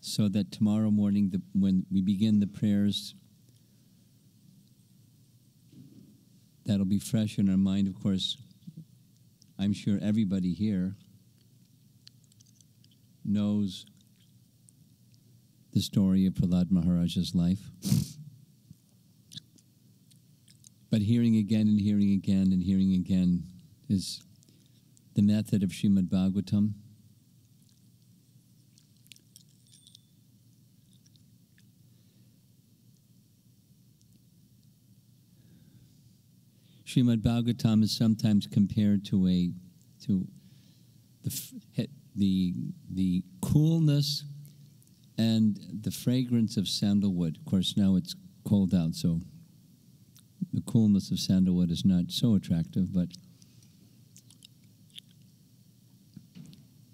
so that tomorrow morning, when we begin the prayers, that'll be fresh in our mind. Of course, I'm sure everybody here knows the story of Prahlada Maharaj's life. But hearing again and hearing again and hearing again is the method of Srimad Bhagavatam. Srimad Bhagavatam is sometimes compared to the coolness and the fragrance of sandalwood. Of course, now it's cold out, so the coolness of sandalwood is not so attractive, but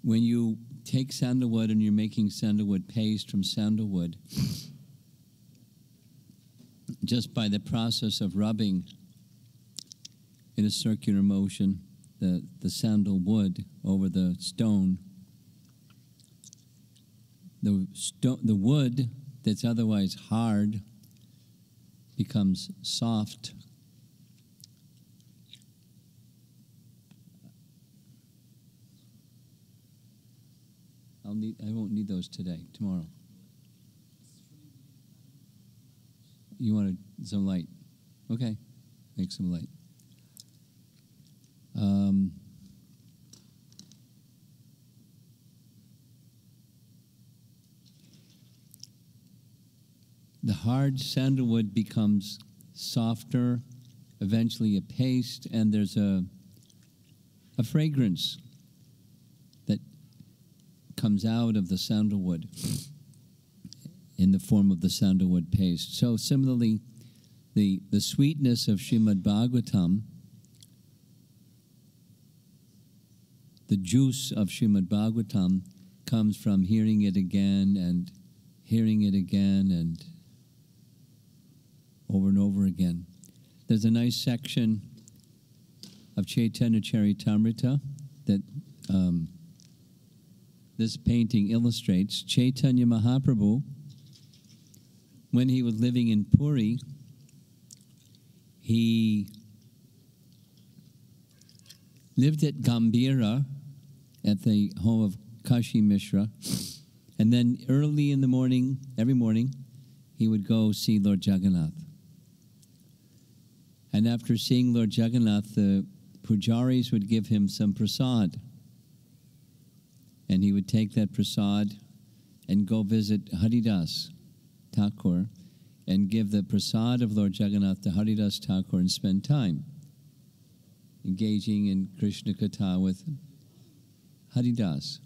when you take sandalwood and you're making sandalwood paste from sandalwood, just by the process of rubbing in a circular motion the sandalwood over the stone, the wood that's otherwise hard becomes soft. I won't need those today. Tomorrow. You want some light? Okay, make some light. The hard sandalwood becomes softer, eventually a paste, and there's a fragrance that comes out of the sandalwood in the form of the sandalwood paste. So similarly, the sweetness of Srimad Bhagavatam, the juice of Srimad Bhagavatam, comes from hearing it again and hearing it again and over again. There's a nice section of Chaitanya Charitamrita that this painting illustrates. Chaitanya Mahaprabhu, when he was living in Puri, he lived at Gambhira at the home of Kashi Mishra, and then early in the morning, every morning, he would go see Lord Jagannath. And after seeing Lord Jagannath, the pujaris would give him some prasad. And he would take that prasad and go visit Haridas Thakur and give the prasad of Lord Jagannath to Haridas Thakur and spend time engaging in Krishna Katha with Haridas.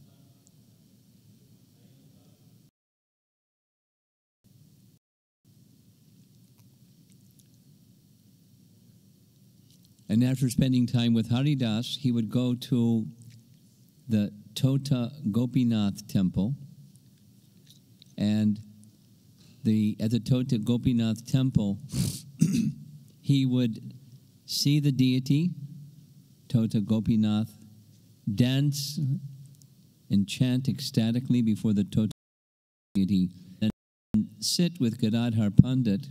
And after spending time with Haridas, he would go to the Tota Gopinath temple. And at the Tota Gopinath temple, he would see the deity, Tota Gopinath, dance and chant ecstatically before the Tota deity, and sit with Gadadhar Pandit,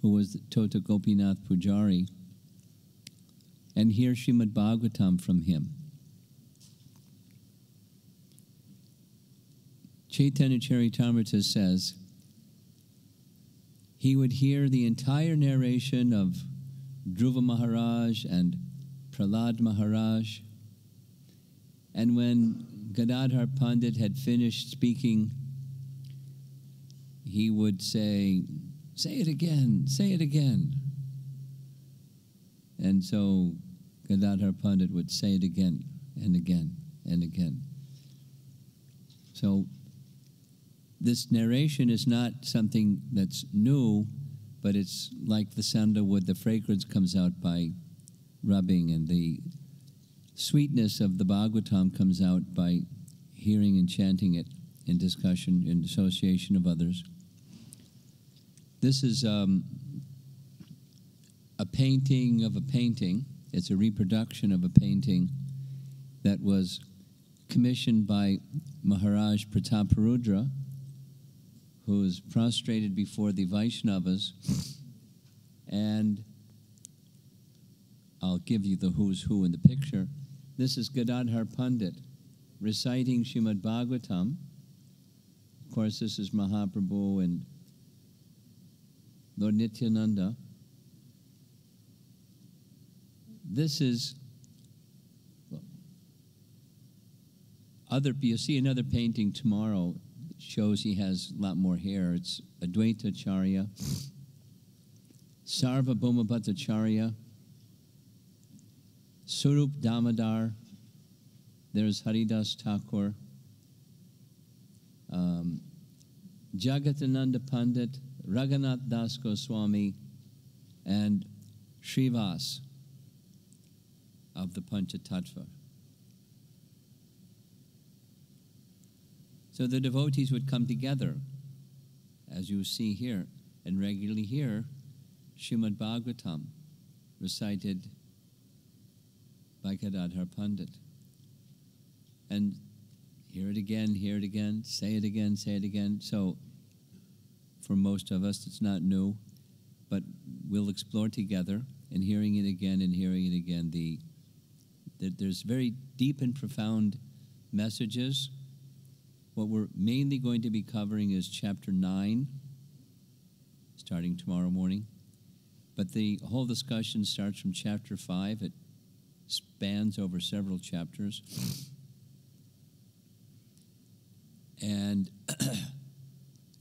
who was the Tota Gopinath Pujari, and hear Srimad Bhagavatam from him. Chaitanya Charitamrita says he would hear the entire narration of Dhruva Maharaj and Prahlada Maharaj, and when Gadadhar Pandit had finished speaking, he would say, "Say it again, say it again." And so Gadadhar Pandit would say it again and again and again. So this narration is not something that's new, but it's like the sandalwood, the fragrance comes out by rubbing, and the sweetness of the Bhagavatam comes out by hearing and chanting it in discussion, in association of others. This is a painting of a painting. It's a reproduction of a painting that was commissioned by Maharaj Prataparudra who's prostrated before the Vaishnavas, and I'll give you the who's who in the picture. This is Gadadhar Pandit reciting Srimad Bhagavatam. Of course, this is Mahaprabhu and Lord Nityananda. This is you'll see another painting tomorrow that shows he has a lot more hair. It's Advaita Acharya, Sarvabhauma Bhattacharya, Surup Damodar. There's Haridas Thakur, Jagatananda Pandit, Raghunath Das Goswami, and Srivas of the Panchatattva. So the devotees would come together, as you see here, and regularly hear Srimad Bhagavatam recited by Gadadhar Pandit. And hear it again, say it again. So for most of us, it's not new, but we'll explore together and hearing it again and hearing it again. There's very deep and profound messages. What we're mainly going to be covering is chapter 9, starting tomorrow morning. But the whole discussion starts from chapter 5. It spans over several chapters. And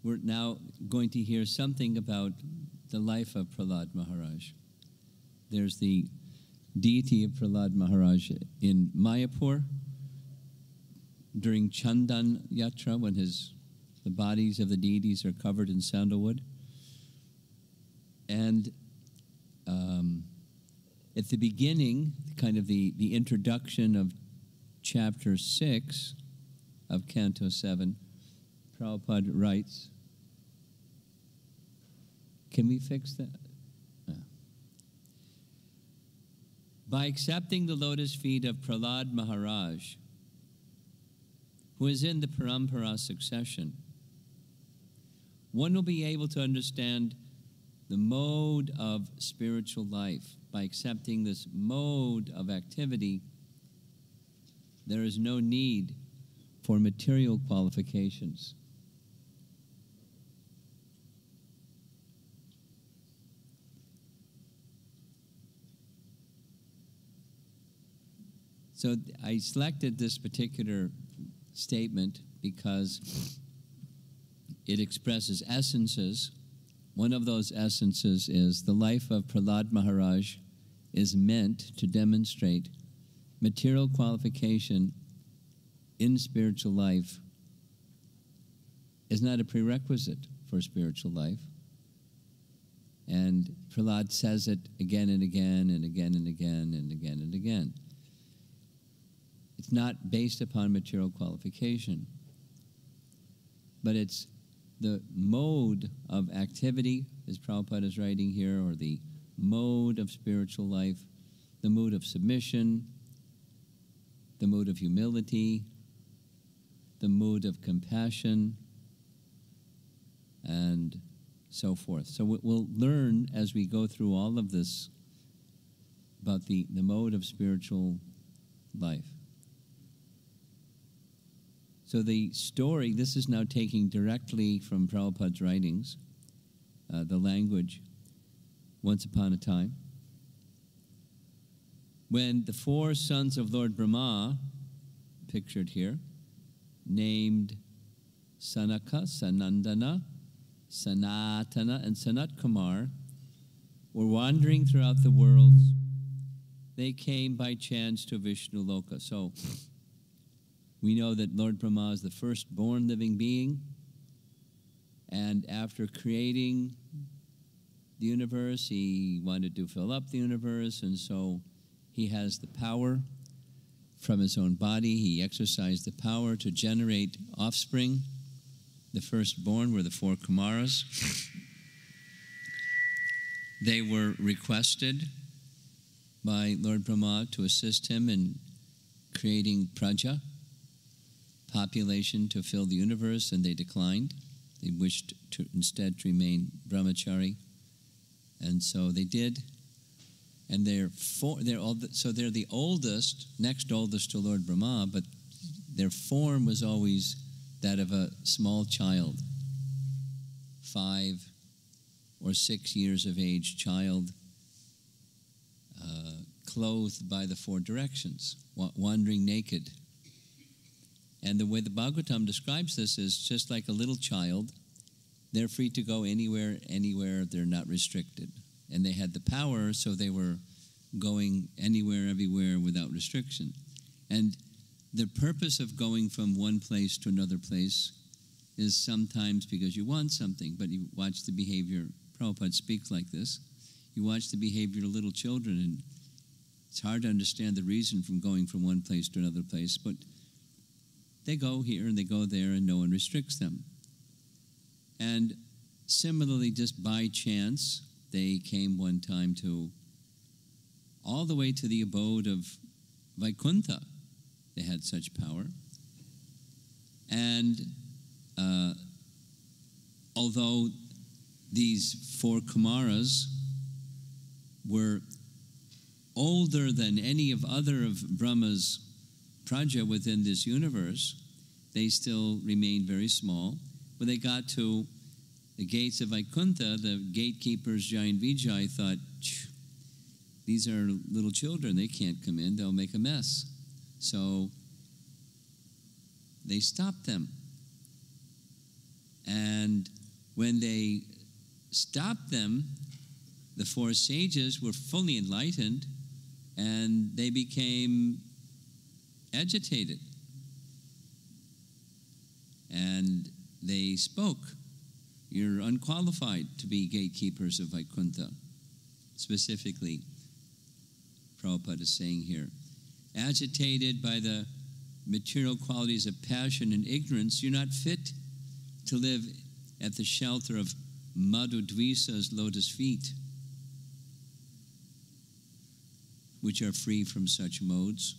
we're now going to hear something about the life of Prahlada Maharaj. There's the deity of Prahlada Maharaj in Mayapur during Chandan Yatra, when the bodies of the deities are covered in sandalwood. And at the beginning, kind of the introduction of chapter 6 of Canto 7, Prabhupada writes, can we fix that? By accepting the lotus feet of Prahlada Maharaj, who is in the Parampara succession, one will be able to understand the mode of spiritual life. By accepting this mode of activity, there is no need for material qualifications. So I selected this particular statement because it expresses essences. One of those essences is the life of Prahlada Maharaj is meant to demonstrate material qualification in spiritual life is not a prerequisite for spiritual life. And Prahlad says it again and again and again and again and again and again. It's not based upon material qualification, but it's the mode of activity, as Prabhupada is writing here, or the mode of spiritual life, the mood of submission, the mood of humility, the mood of compassion, and so forth. So we'll learn as we go through all of this about the mode of spiritual life. So the story, this is now taking directly from Prabhupada's writings, the language, once upon a time, when the 4 sons of Lord Brahma, pictured here, named Sanaka, Sanandana, Sanatana, and Sanat Kumar, were wandering throughout the worlds, they came by chance to Vishnu Loka. So we know that Lord Brahma is the first-born living being, and after creating the universe, he wanted to fill up the universe, and so he has the power from his own body. He exercised the power to generate offspring. The firstborn were the 4 Kumaras. They were requested by Lord Brahma to assist him in creating praja, population to fill the universe, and they declined. They wished to instead to remain brahmachari, and so they did. And they're the oldest, next oldest to Lord Brahma, but their form was always that of a small child, 5 or 6 years of age child, clothed by the 4 directions, wandering naked. And the way the Bhagavatam describes this is just like a little child. They're free to go anywhere, they're not restricted. And they had the power, so they were going anywhere, everywhere without restriction. And the purpose of going from one place to another place is sometimes because you want something, but you watch the behavior. Prabhupada speaks like this. You watch the behavior of little children, and it's hard to understand the reason from going from one place to another place, but they go here and they go there and no one restricts them. And similarly, just by chance, they came one time to all the way to the abode of Vaikuntha. They had such power. And although these 4 Kumaras were older than any of Brahma's praja within this universe, they still remained very small. When they got to the gates of Vaikuntha, the gatekeepers, Jai and Vijay, thought, these are little children, they can't come in, they'll make a mess. So they stopped them. And when they stopped them, the 4 sages were fully enlightened, and they became agitated. And they spoke, you're unqualified to be gatekeepers of Vaikuntha. Specifically, Prabhupada is saying here, agitated by the material qualities of passion and ignorance, you're not fit to live at the shelter of Madhudvisa's lotus feet, which are free from such modes.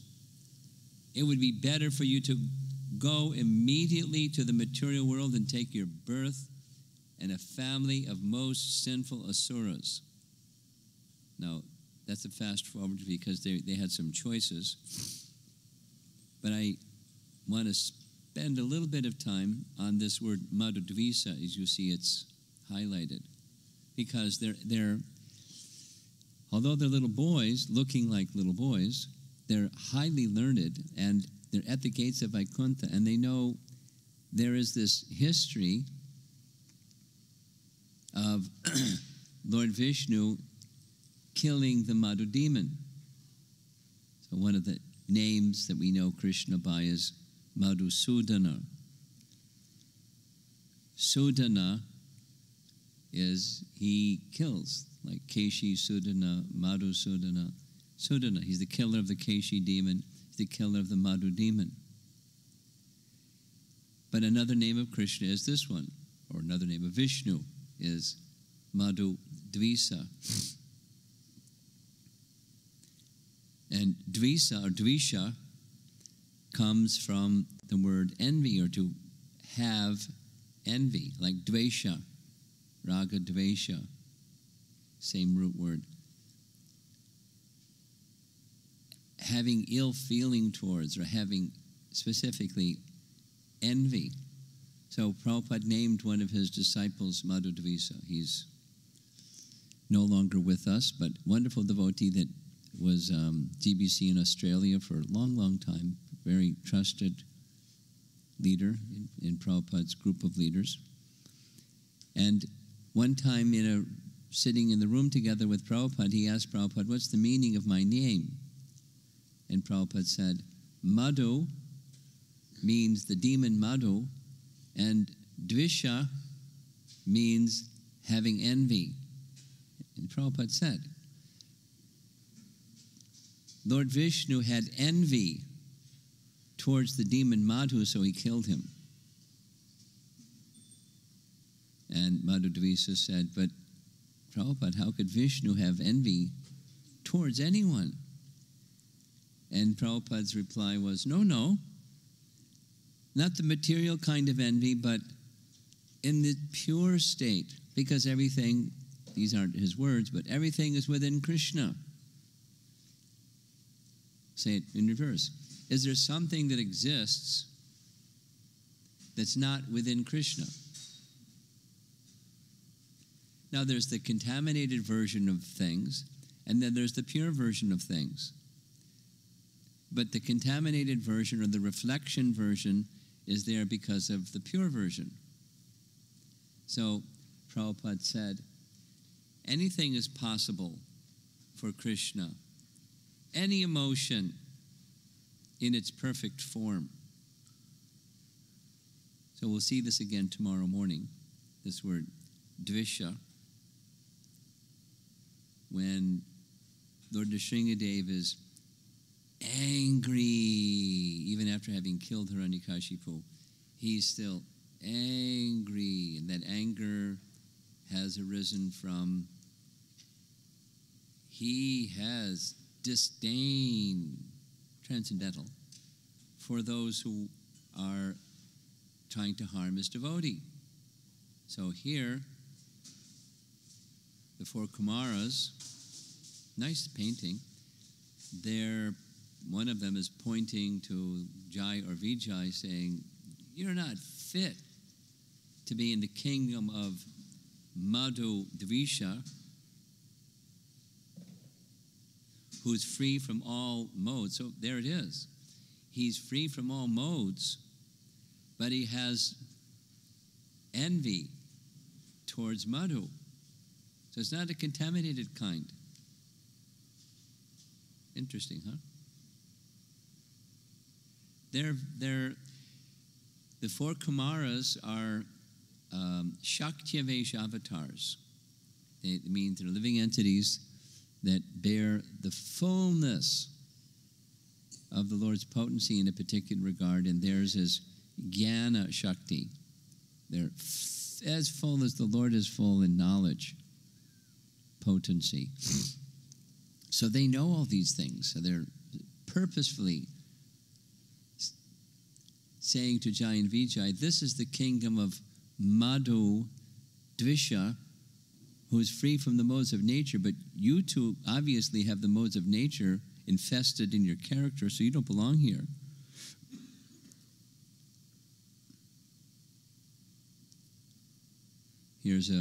It would be better for you to go immediately to the material world and take your birth in a family of most sinful asuras. Now, that's a fast forward because they had some choices. But I want to spend a little bit of time on this word Madhudvisa, as you see it's highlighted. Because although they're little boys, looking like little boys, they're highly learned, and they're at the gates of Vaikuntha, and they know there is this history of Lord Vishnu killing the Madhu demon. So one of the names that we know Krishna by is Madhusudana. Sudana is he kills, like Keshi Sudana, Madhu Sudana. Sudana, he's the killer of the Keshi demon, he's the killer of the Madhu demon. But another name of Krishna is this one, or another name of Vishnu is Madhudvisa. And dvisa or dvisha comes from the word envy, or to have envy, like dvesha, raga dvesha, same root word. Having ill feeling towards, or having specifically envy. So Prabhupada named one of his disciples Madhudvisa. He's no longer with us, but wonderful devotee that was GBC in Australia for a long, long time. Very trusted leader in Prabhupada's group of leaders. And one time, sitting in the room together with Prabhupada, he asked Prabhupada, what's the meaning of my name? And Prabhupada said, Madhu means the demon Madhu, and Dvisha means having envy. And Prabhupada said, Lord Vishnu had envy towards the demon Madhu, so he killed him. And Madhudvisa said, but Prabhupada, how could Vishnu have envy towards anyone? And Prabhupada's reply was, no, not the material kind of envy, but in the pure state, because everything, these aren't his words, but everything is within Krishna. Say it in reverse. Is there something that exists that's not within Krishna? Now there's the contaminated version of things, and then there's the pure version of things. But the contaminated version, or the reflection version, is there because of the pure version. So Prabhupada said, anything is possible for Krishna. Any emotion in its perfect form. So we'll see this again tomorrow morning, this word, dvisha. When Lord Nrsingadev is angry, even after having killed Hiranyakashipu, he's still angry, and that anger has arisen from he has disdain, transcendental, for those who are trying to harm his devotee. So here, the four Kumaras, nice painting, one of them is pointing to Jai or Vijay saying, you're not fit to be in the kingdom of Madhu Dvisha, who's free from all modes. So there it is. He's free from all modes, but he has envy towards Madhu. So it's not a contaminated kind. Interesting, huh? The four Kumaras are Shaktyavesh avatars. It means they're living entities that bear the fullness of the Lord's potency in a particular regard, and theirs is Jnana Shakti. They're as full as the Lord is full in knowledge, potency. So they know all these things. So they're purposefully saying to Jai and Vijay, this is the kingdom of Madhu Dvisha, who is free from the modes of nature, but you two obviously have the modes of nature infested in your character, so you don't belong here. Here's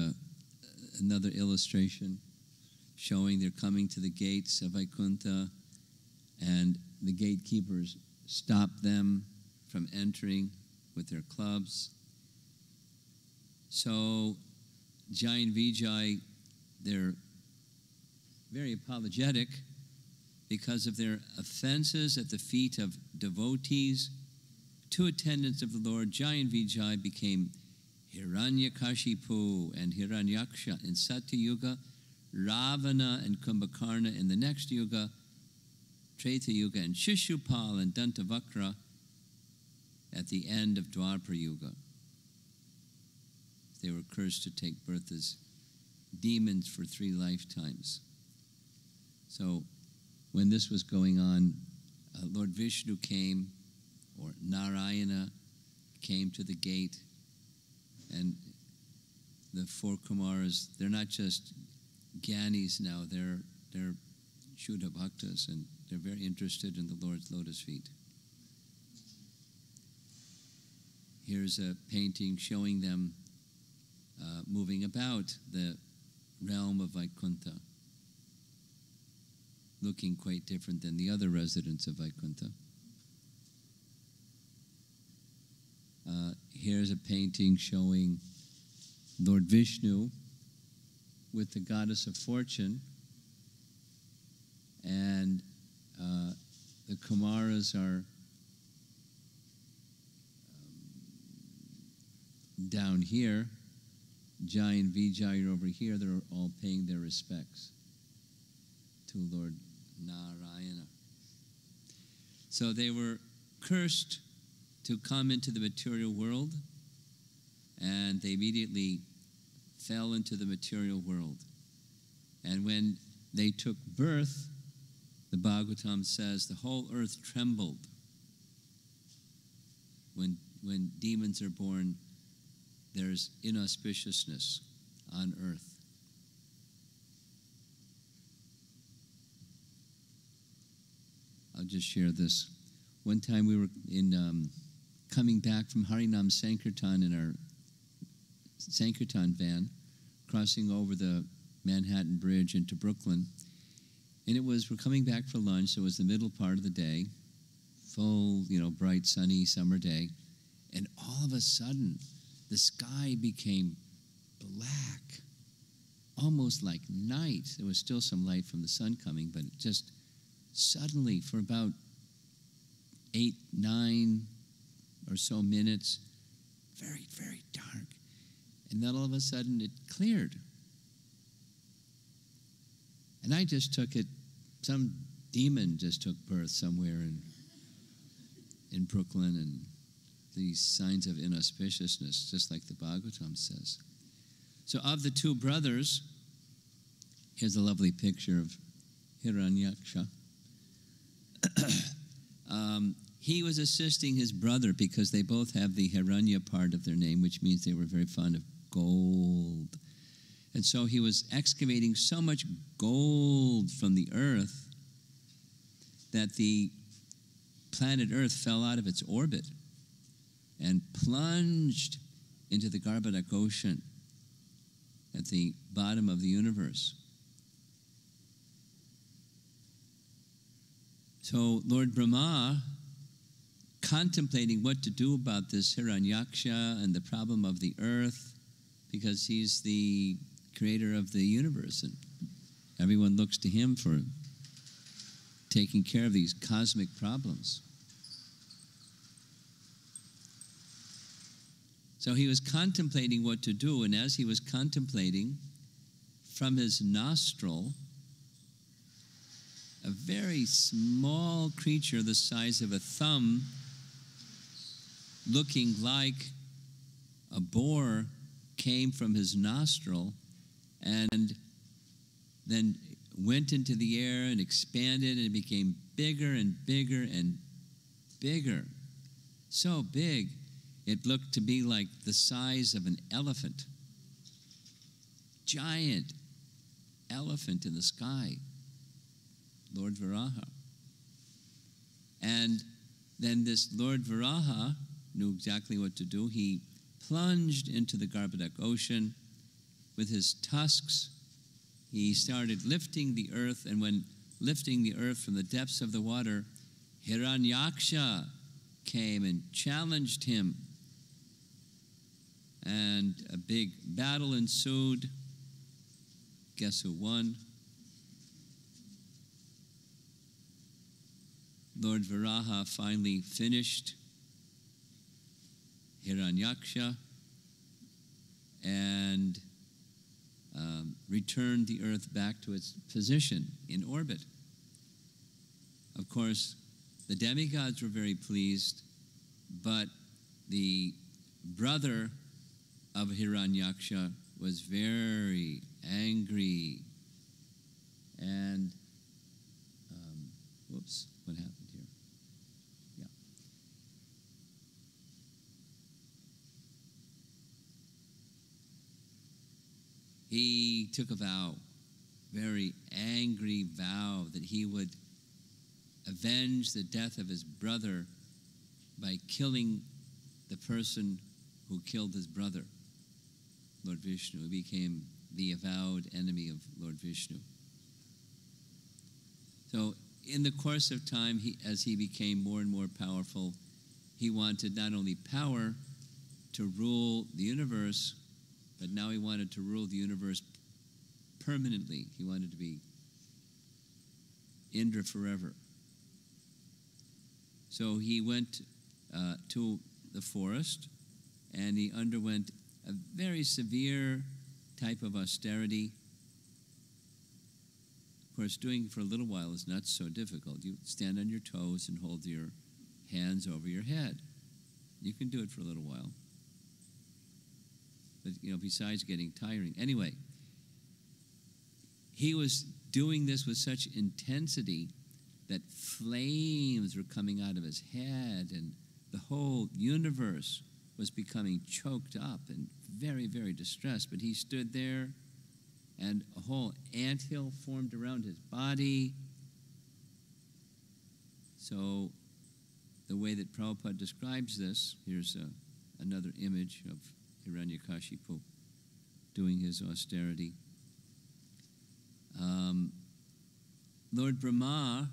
another illustration showing they're coming to the gates of Vaikuntha, and the gatekeepers stop them from entering with their clubs. So Jai and Vijay, they're very apologetic because of their offenses at the feet of devotees. Two attendants of the Lord, Jai and Vijay, became Hiranyakashipu and Hiranyaksha in Satya Yuga, Ravana and Kumbhakarna in the next Yuga, Treta Yuga, and Shishupal and Dantavakra at the end of Dwapara Yuga. They were cursed to take birth as demons for 3 lifetimes. So when this was going on, Lord Vishnu came, or Narayana came to the gate, and the four Kumaras, they're not just Gyanis now, they're Shuddha Bhaktas, and they're very interested in the Lord's lotus feet. Here's a painting showing them moving about the realm of Vaikuntha, looking quite different than the other residents of Vaikuntha. Here's a painting showing Lord Vishnu with the goddess of fortune, and the Kumaras are down here. Jai and Vijay are over here. They're all paying their respects to Lord Narayana. So they were cursed to come into the material world, and they immediately fell into the material world. And when they took birth, the Bhagavatam says the whole earth trembled. When demons are born, there's inauspiciousness on earth. I'll just share this. One time we were coming back from Harinam Sankirtan in our Sankirtan van, crossing over the Manhattan Bridge into Brooklyn. And we're coming back for lunch, so it was the middle part of the day, full, bright, sunny summer day. And all of a sudden, the sky became black, almost like night. There was still some light from the sun coming, but it just suddenly, for about 8, 9 or so minutes, very, very dark. And then all of a sudden it cleared. And I just took it, some demon just took birth somewhere in Brooklyn, and these signs of inauspiciousness, just like the Bhagavatam says. So of the two brothers, here's a lovely picture of Hiranyaksha. He was assisting his brother because they both have the Hiranya part of their name, which means they were very fond of gold. And so he was excavating so much gold from the earth that the planet Earth fell out of its orbit and plunged into the Garbhodak Ocean at the bottom of the universe. So Lord Brahma, contemplating what to do about this Hiranyaksha and the problem of the earth, because he's the creator of the universe, and everyone looks to him for taking care of these cosmic problems. So he was contemplating what to do, and as he was contemplating, from his nostril, a very small creature the size of a thumb, looking like a boar, came from his nostril and then went into the air and expanded, and it became bigger and bigger and bigger. So big, it looked to be like the size of an elephant. Giant elephant in the sky, Lord Varaha. And then this Lord Varaha knew exactly what to do. He plunged into the Garbhodak Ocean with his tusks. He started lifting the earth, and when lifting the earth from the depths of the water, Hiranyaksha came and challenged him. And a big battle ensued. Guess who won? Lord Varaha finally finished Hiranyaksha and returned the earth back to its position in orbit. Of course, the demigods were very pleased, but the brother of Hiranyaksha was very angry. And, whoops, what happened here? Yeah. He took a vow, very angry vow, that he would avenge the death of his brother by killing the person who killed his brother, Lord Vishnu. He became the avowed enemy of Lord Vishnu. So in the course of time, as he became more and more powerful, he wanted not only power to rule the universe, but now he wanted to rule the universe permanently. He wanted to be Indra forever. So he went to the forest, and he underwent a very severe type of austerity. Of course, doing it for a little while is not so difficult. You stand on your toes and hold your hands over your head. You can do it for a little while. But, besides getting tiring. Anyway, he was doing this with such intensity that flames were coming out of his head, and the whole universe was becoming choked up and very, very distressed. But he stood there, and a whole anthill formed around his body. So the way that Prabhupada describes this, here's another image of Hiranyakashipu doing his austerity. Lord Brahma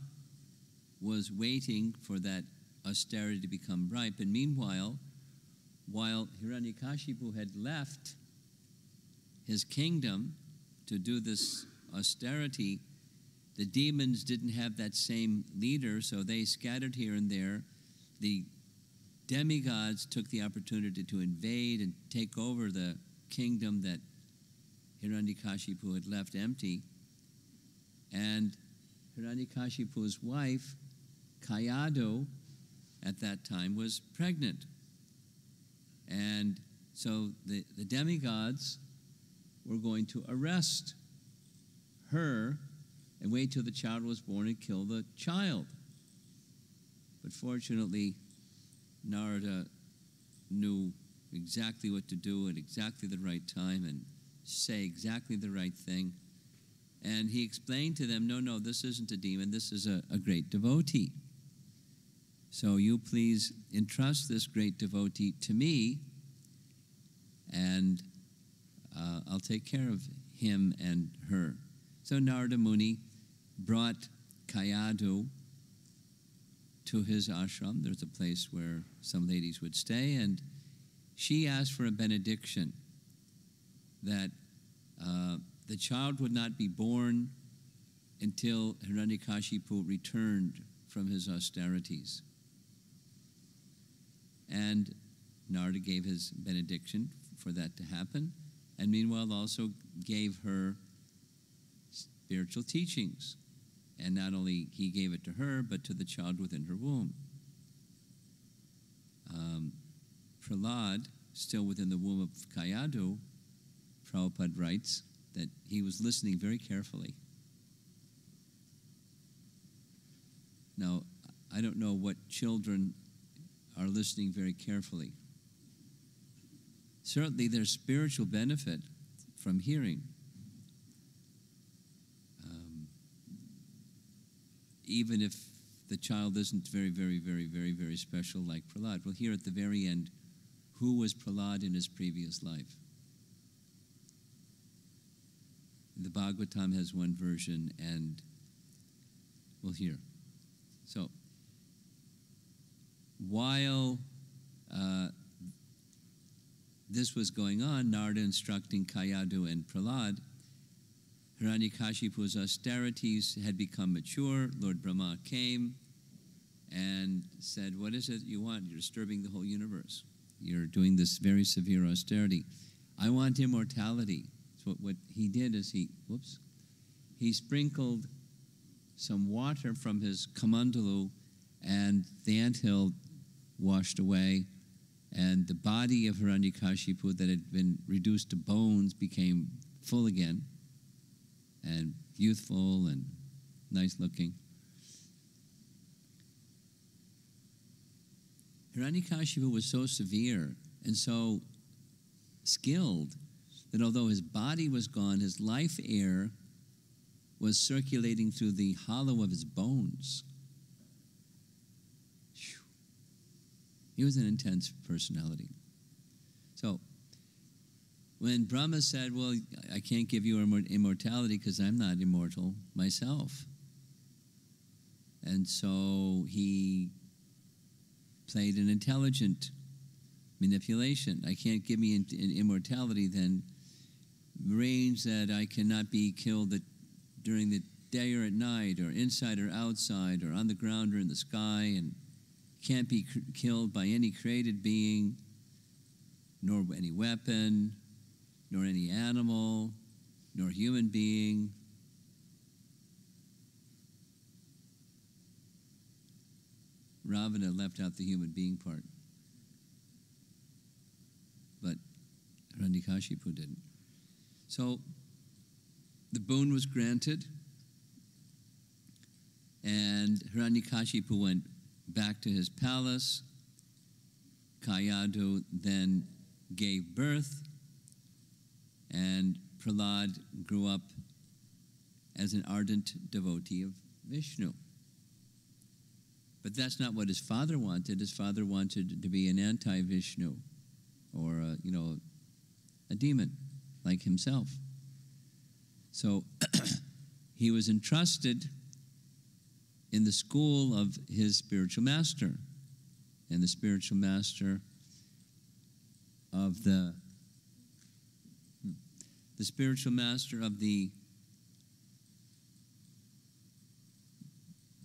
was waiting for that austerity to become ripe, and meanwhile, while Hiranyakashipu had left his kingdom to do this austerity, the demons didn't have that same leader, so they scattered here and there. The demigods took the opportunity to invade and take over the kingdom that Hiranyakashipu had left empty. And Hiranyakashipu's wife, Kayadu, at that time was pregnant. And so the demigods were going to arrest her and wait till the child was born and kill the child. But fortunately, Narada knew exactly what to do at exactly the right time and say exactly the right thing. And he explained to them, no, this isn't a demon, this is a great devotee. So you please entrust this great devotee to me, and I'll take care of him and her. So Narada Muni brought Kayadu to his ashram. There's a place where some ladies would stay, and she asked for a benediction that the child would not be born until Hiranyakashipu returned from his austerities. And Narada gave his benediction for that to happen, and meanwhile also gave her spiritual teachings. And not only he gave it to her, but to the child within her womb. Prahlada, still within the womb of Kayadu, Prabhupada writes that he was listening very carefully. Now, I don't know what children are listening very carefully. Certainly there's spiritual benefit from hearing. Even if the child isn't very, very, very, very, very special like Prahlada. We'll hear at the very end who was Prahlada in his previous life. The Bhagavatam has one version, and we'll hear. So, while this was going on, Narada instructing Kayadu and Prahlada, Hiranyakashipu's austerities had become mature. Lord Brahma came and said, what is it you want? You're disturbing the whole universe. You're doing this very severe austerity. I want immortality. So what he did is he sprinkled some water from his kamandalu, and the anthill washed away, and the body of Hiranyakashipu that had been reduced to bones became full again, and youthful and nice looking. Hiranyakashipu was so severe and so skilled that although his body was gone, his life air was circulating through the hollow of his bones. He was an intense personality. So, when Brahma said, well, I can't give you immortality because I'm not immortal myself. And so he played an intelligent manipulation. I can't give me immortality, then arrange that I cannot be killed during the day or at night, or inside or outside, or on the ground or in the sky, and can't be killed by any created being, nor any weapon, nor any animal, nor human being. Ravana left out the human being part, but Hiranyakashipu didn't. So the boon was granted, and Hiranyakashipu went back to his palace. Kayadu then gave birth, and Prahlad grew up as an ardent devotee of Vishnu. But that's not what his father wanted. His father wanted to be an anti-Vishnu, or a demon like himself. So he was entrusted in the school of his spiritual master, and the spiritual master of the spiritual master of the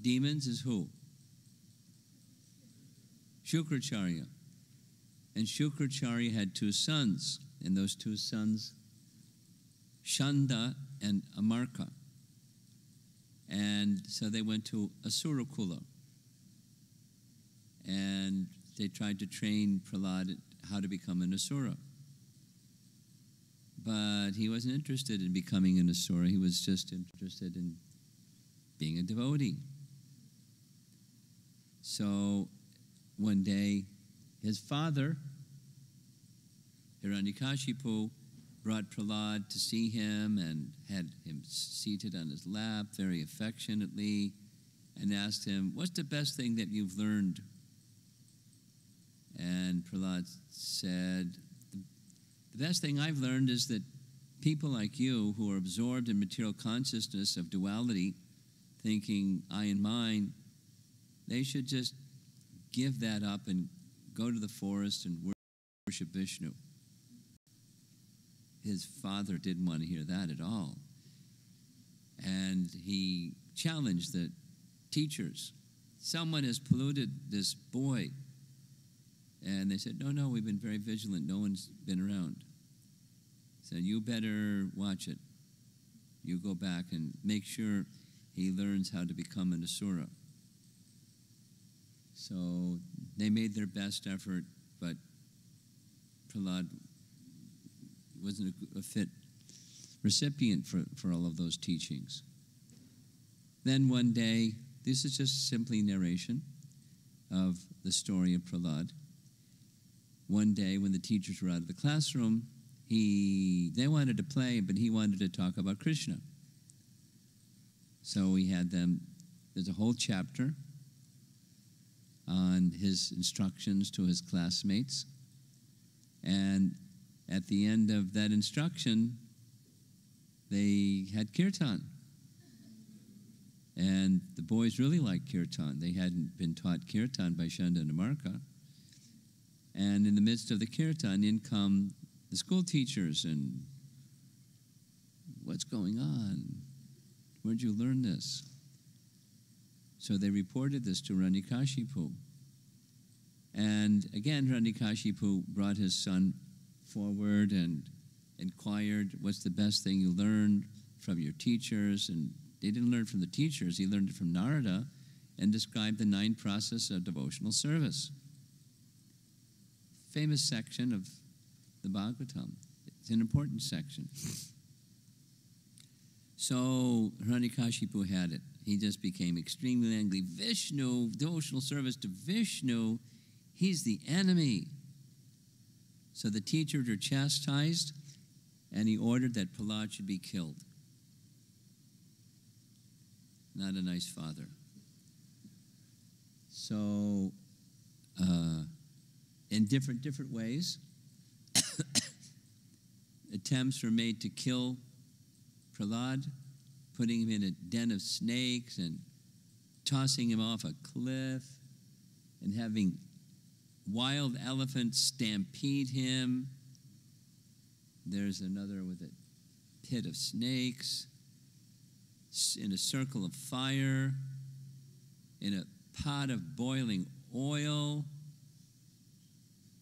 demons is who? Shukracharya. And Shukracharya had two sons, and those two sons, Shanda and Amarka. And so they went to Asura Kula, and they tried to train Prahlad how to become an Asura. But he wasn't interested in becoming an Asura. He was just interested in being a devotee. So one day, his father, Hiranyakashipu, brought Prahlad to see him and had him seated on his lap very affectionately and asked him, "What's the best thing that you've learned?" And Prahlad said, "The best thing I've learned is that people like you who are absorbed in material consciousness of duality, thinking I and mine, they should just give that up and go to the forest and worship Vishnu." His father didn't want to hear that at all. And he challenged the teachers. "Someone has polluted this boy." And they said, no, we've been very vigilant. No one's been around. He said, "You better watch it. You go back and make sure he learns how to become an Asura." So they made their best effort, but Prahlad wasn't a fit recipient for all of those teachings. Then one day, this is just simply narration of the story of Prahlad. One day when the teachers were out of the classroom, they wanted to play, but he wanted to talk about Krishna. So we had them, there's a whole chapter on his instructions to his classmates. And at the end of that instruction, they had kirtan. And the boys really liked kirtan. They hadn't been taught kirtan by Shanda and Amarka. And in the midst of the kirtan, in come the school teachers and, "What's going on? Where'd you learn this?" So they reported this to Hiranyakashipu. And again, Hiranyakashipu brought his son forward and inquired, "What's the best thing you learned from your teachers?" And they didn't learn from the teachers. He learned it from Narada and described the 9 processes of devotional service. Famous section of the Bhagavatam. It's an important section. So Hiranyakashipu had it. He just became extremely angry. Vishnu, devotional service to Vishnu, he's the enemy. So the teachers were chastised, and he ordered that Prahlad should be killed. Not a nice father. So, in different ways, attempts were made to kill Prahlad, putting him in a den of snakes and tossing him off a cliff and having wild elephants stampede him. There's another with a pit of snakes, in a circle of fire, in a pot of boiling oil.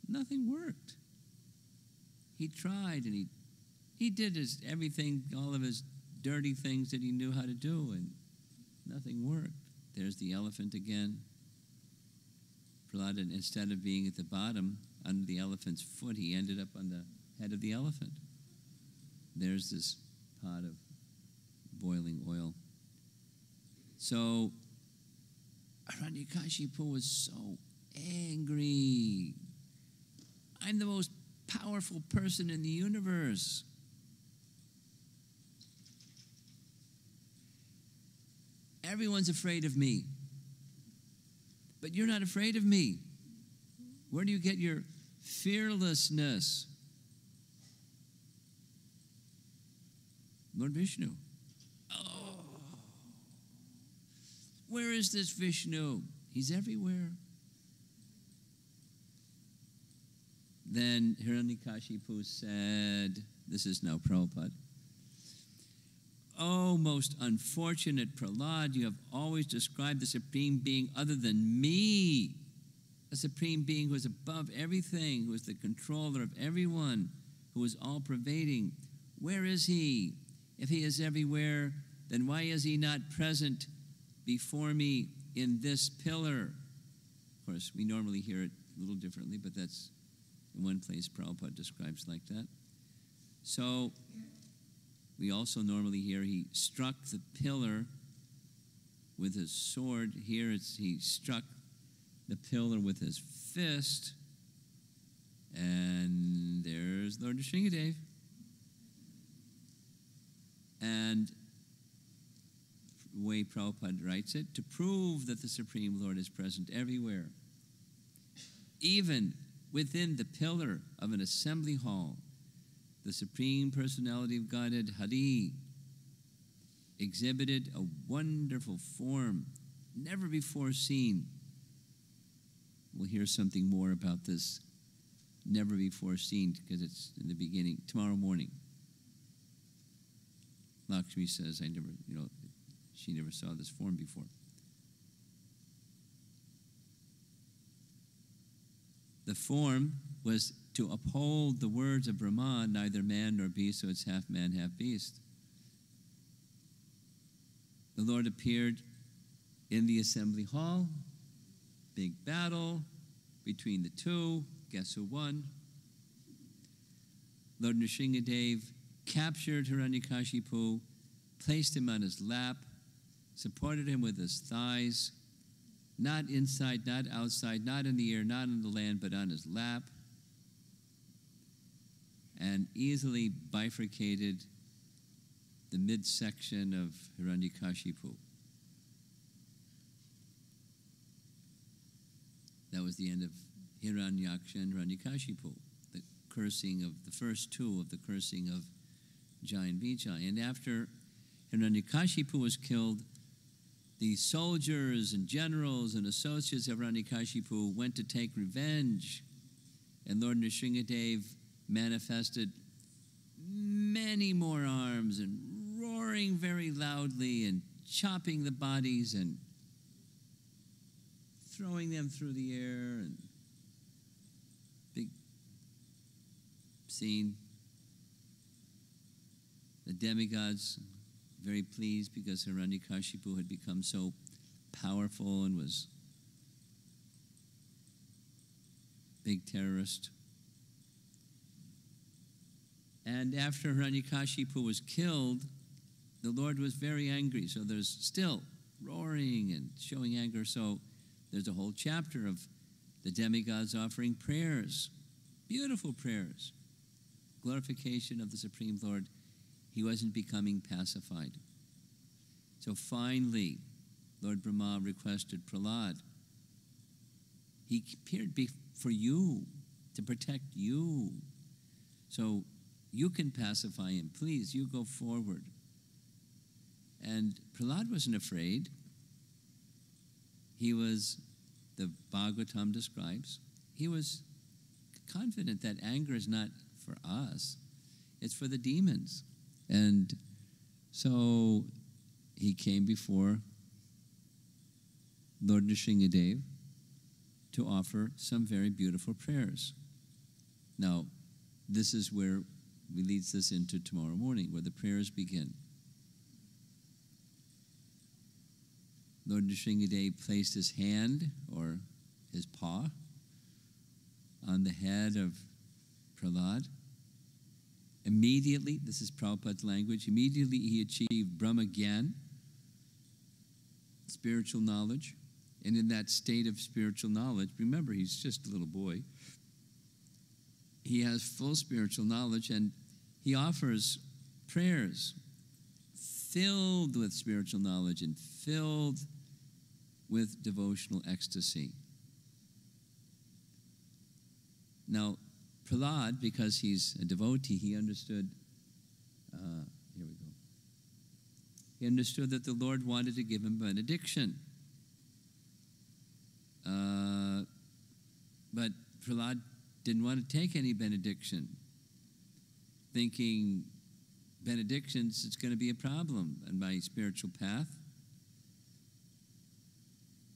Nothing worked. He tried and he did everything, all of his dirty things that he knew how to do, and nothing worked. There's the elephant again. Prahlada, instead of being at the bottom, under the elephant's foot, he ended up on the head of the elephant. There's this pot of boiling oil. So Hiranyakashipu was so angry. I'm the most powerful person in the universe. Everyone's afraid of me. But you're not afraid of me. Where do you get your fearlessness? Lord Vishnu. Oh. Where is this Vishnu? He's everywhere. Then Hiranyakashipu said, this is now Prabhupada, "Oh, most unfortunate Prahlada, you have always described the Supreme Being other than me, a Supreme Being who is above everything, who is the controller of everyone, who is all-pervading. Where is he? If he is everywhere, then why is he not present before me in this pillar?" Of course, we normally hear it a little differently, but that's in one place Prabhupada describes like that. So, we also normally hear he struck the pillar with his sword. Here he struck the pillar with his fist. And there's Lord Nrsingadev. And the way Prabhupada writes it, to prove that the Supreme Lord is present everywhere, even within the pillar of an assembly hall, the Supreme Personality of Godhead, Hari, exhibited a wonderful form never before seen. We'll hear something more about this never before seen because it's in the beginning, tomorrow morning. Lakshmi says, she never saw this form before. The form was to uphold the words of Brahma, neither man nor beast, so it's half man, half beast. The Lord appeared in the assembly hall, big battle between the two. Guess who won? Lord Nrsingadev captured Hiranyakashipu, placed him on his lap, supported him with his thighs, not inside, not outside, not in the air, not on the land, but on his lap, and easily bifurcated the midsection of Hiranyakashipu. That was the end of Hiranyaksha and Hiranyakashipu, the cursing of the first two of the cursing of Jai and Vijay. And after Hiranyakashipu was killed, the soldiers and generals and associates of Hiranyakashipu went to take revenge, and Lord Nrsingadev manifested many more arms and roaring very loudly and chopping the bodies and throwing them through the air, and big scene. The demigods very pleased because Hiranyakashipu had become so powerful and was a big terrorist. And after Hiranyakashipu was killed, the Lord was very angry. So there's still roaring and showing anger. So there's a whole chapter of the demigods offering prayers, beautiful prayers, glorification of the Supreme Lord. He wasn't becoming pacified. So finally, Lord Brahma requested Prahlada. He appeared for you, to protect you. So you can pacify him. Please, you go forward. And Prahlada wasn't afraid. He was, the Bhagavatam describes, he was confident that anger is not for us, it's for the demons. And so he came before Lord Nrsingadev to offer some very beautiful prayers. Now, this is where we leads us into tomorrow morning, where the prayers begin. Lord Nrsingadev placed his hand, or his paw, on the head of Prahlada. Immediately, this is Prabhupada's language, immediately he achieved Brahma Gyan, spiritual knowledge. And in that state of spiritual knowledge, remember, he's just a little boy. he has full spiritual knowledge, and he offers prayers filled with spiritual knowledge and filled with devotional ecstasy. Now, Prahlada, because he's a devotee, he understood, here we go. He understood that the Lord wanted to give him benediction. But Prahlada didn't want to take any benediction, thinking benedictions, it's going to be a problem on my spiritual path.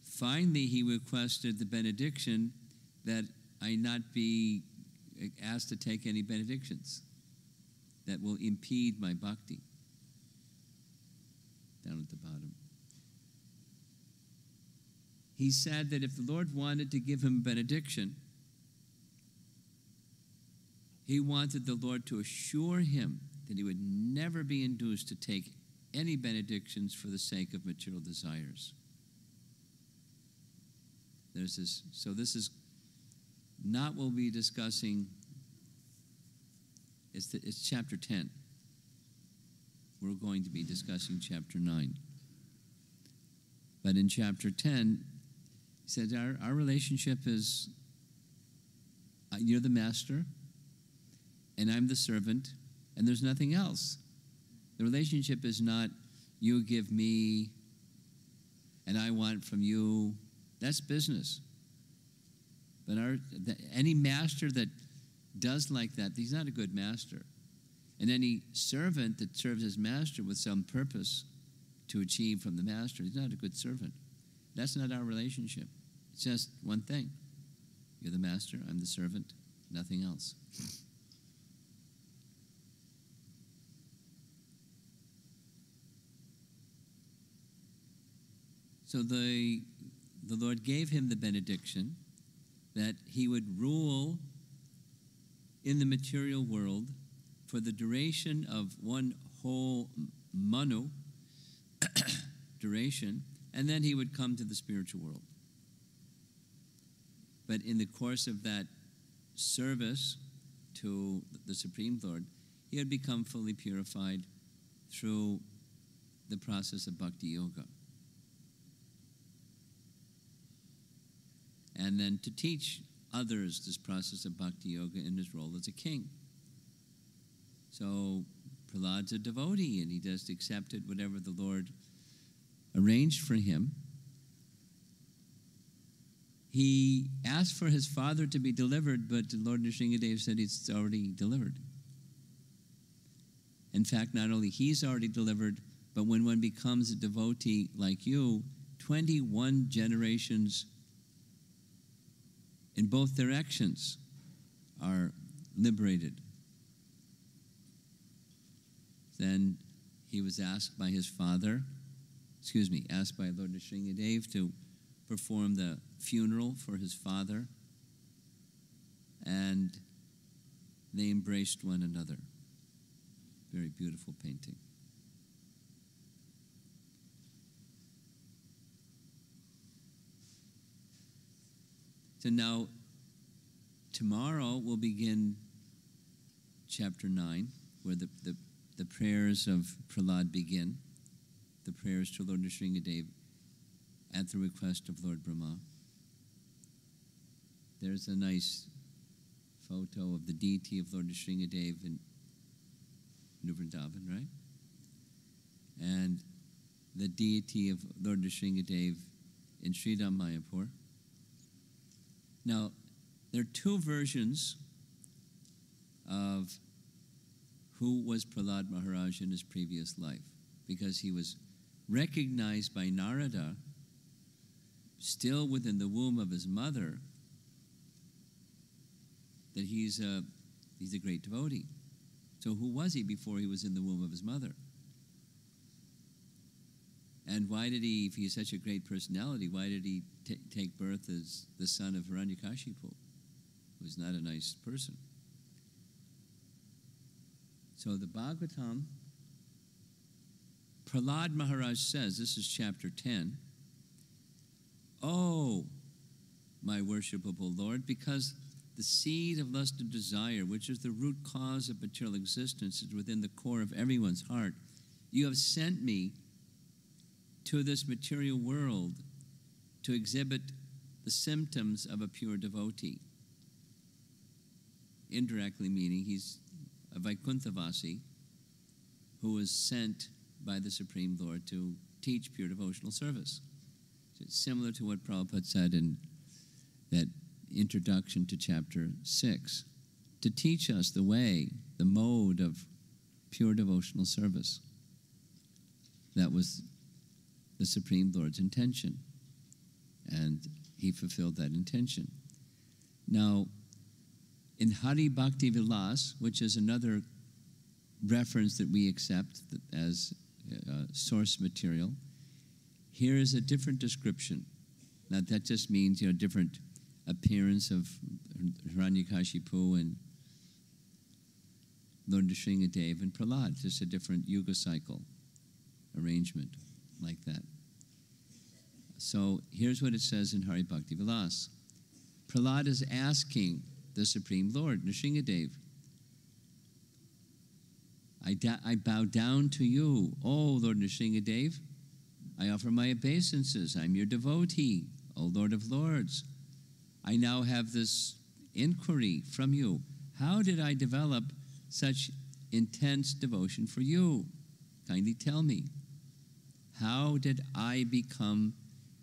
Finally, he requested the benediction that I not be asked to take any benedictions that will impede my bhakti. Down at the bottom. He said that if the Lord wanted to give him a benediction, he wanted the Lord to assure him that he would never be induced to take any benedictions for the sake of material desires. So this is not what we'll be discussing. It's chapter 10. We're going to be discussing chapter 9. But in chapter 10, he said our relationship is, you're the master, and I'm the servant, and there's nothing else. The relationship is not you give me, and I want from you. That's business. But any master that does like that, he's not a good master. And any servant that serves his master with some purpose to achieve from the master, he's not a good servant. That's not our relationship. It's just one thing. You're the master, I'm the servant, nothing else. So the Lord gave him the benediction that he would rule in the material world for the duration of one whole manu duration, and then he would come to the spiritual world. But in the course of that service to the Supreme Lord, he had become fully purified through the process of bhakti yoga. And then to teach others this process of bhakti yoga in his role as a king. So Prahlada's a devotee, and he just accepted whatever the Lord arranged for him. He asked for his father to be delivered, but the Lord Nrsingadev said it's already delivered. In fact, not only he's already delivered, but when one becomes a devotee like you, 21 generations in both directions are liberated. Then he was asked by his father, asked by Lord Nrsingadev to perform the funeral for his father, and they embraced one another. Very beautiful painting. So now, tomorrow we'll begin chapter 9, where the prayers of Prahlada begin, the prayers to Lord Nrsingadev at the request of Lord Brahma. There's a nice photo of the deity of Lord Nrsingadev in New Vrindavan, right? And the deity of Lord Nrsingadev in Sridham Mayapur. Now, there are two versions of who was Prahlada Maharaj in his previous life, because he was recognized by Narada, still within the womb of his mother, that he's a great devotee. So who was he before he was in the womb of his mother? And why did he, if he's such a great personality, why did he take birth as the son of Hiranyakashipu, who's not a nice person? So the Bhagavatam, Prahlada Maharaj says, this is chapter 10, "Oh, my worshipable Lord, because the seed of lust and desire, which is the root cause of material existence, is within the core of everyone's heart. You have sent me to this material world to exhibit the symptoms of a pure devotee. Indirectly meaning he's a Vaikunthavasi who was sent by the Supreme Lord to teach pure devotional service. So it's similar to what Prabhupada said in that introduction to chapter 6, to teach us the way, the mode of pure devotional service. That was the Supreme Lord's intention, and he fulfilled that intention. Now, in Hari Bhakti Vilas, which is another reference that we accept as source material, here is a different description. Now, that just means, different appearance of Hiranyakashipu and Lord Nrsingadev and Prahlada, just a different yuga cycle arrangement like that. So here's what it says in Hari Bhakti Vilas. Prahlada is asking the Supreme Lord, Nrsingadev, I bow down to you, O Lord Nrsingadev. I offer my obeisances. I'm your devotee, O Lord of Lords. I now have this inquiry from you. How did I develop such intense devotion for you? Kindly tell me. How did I become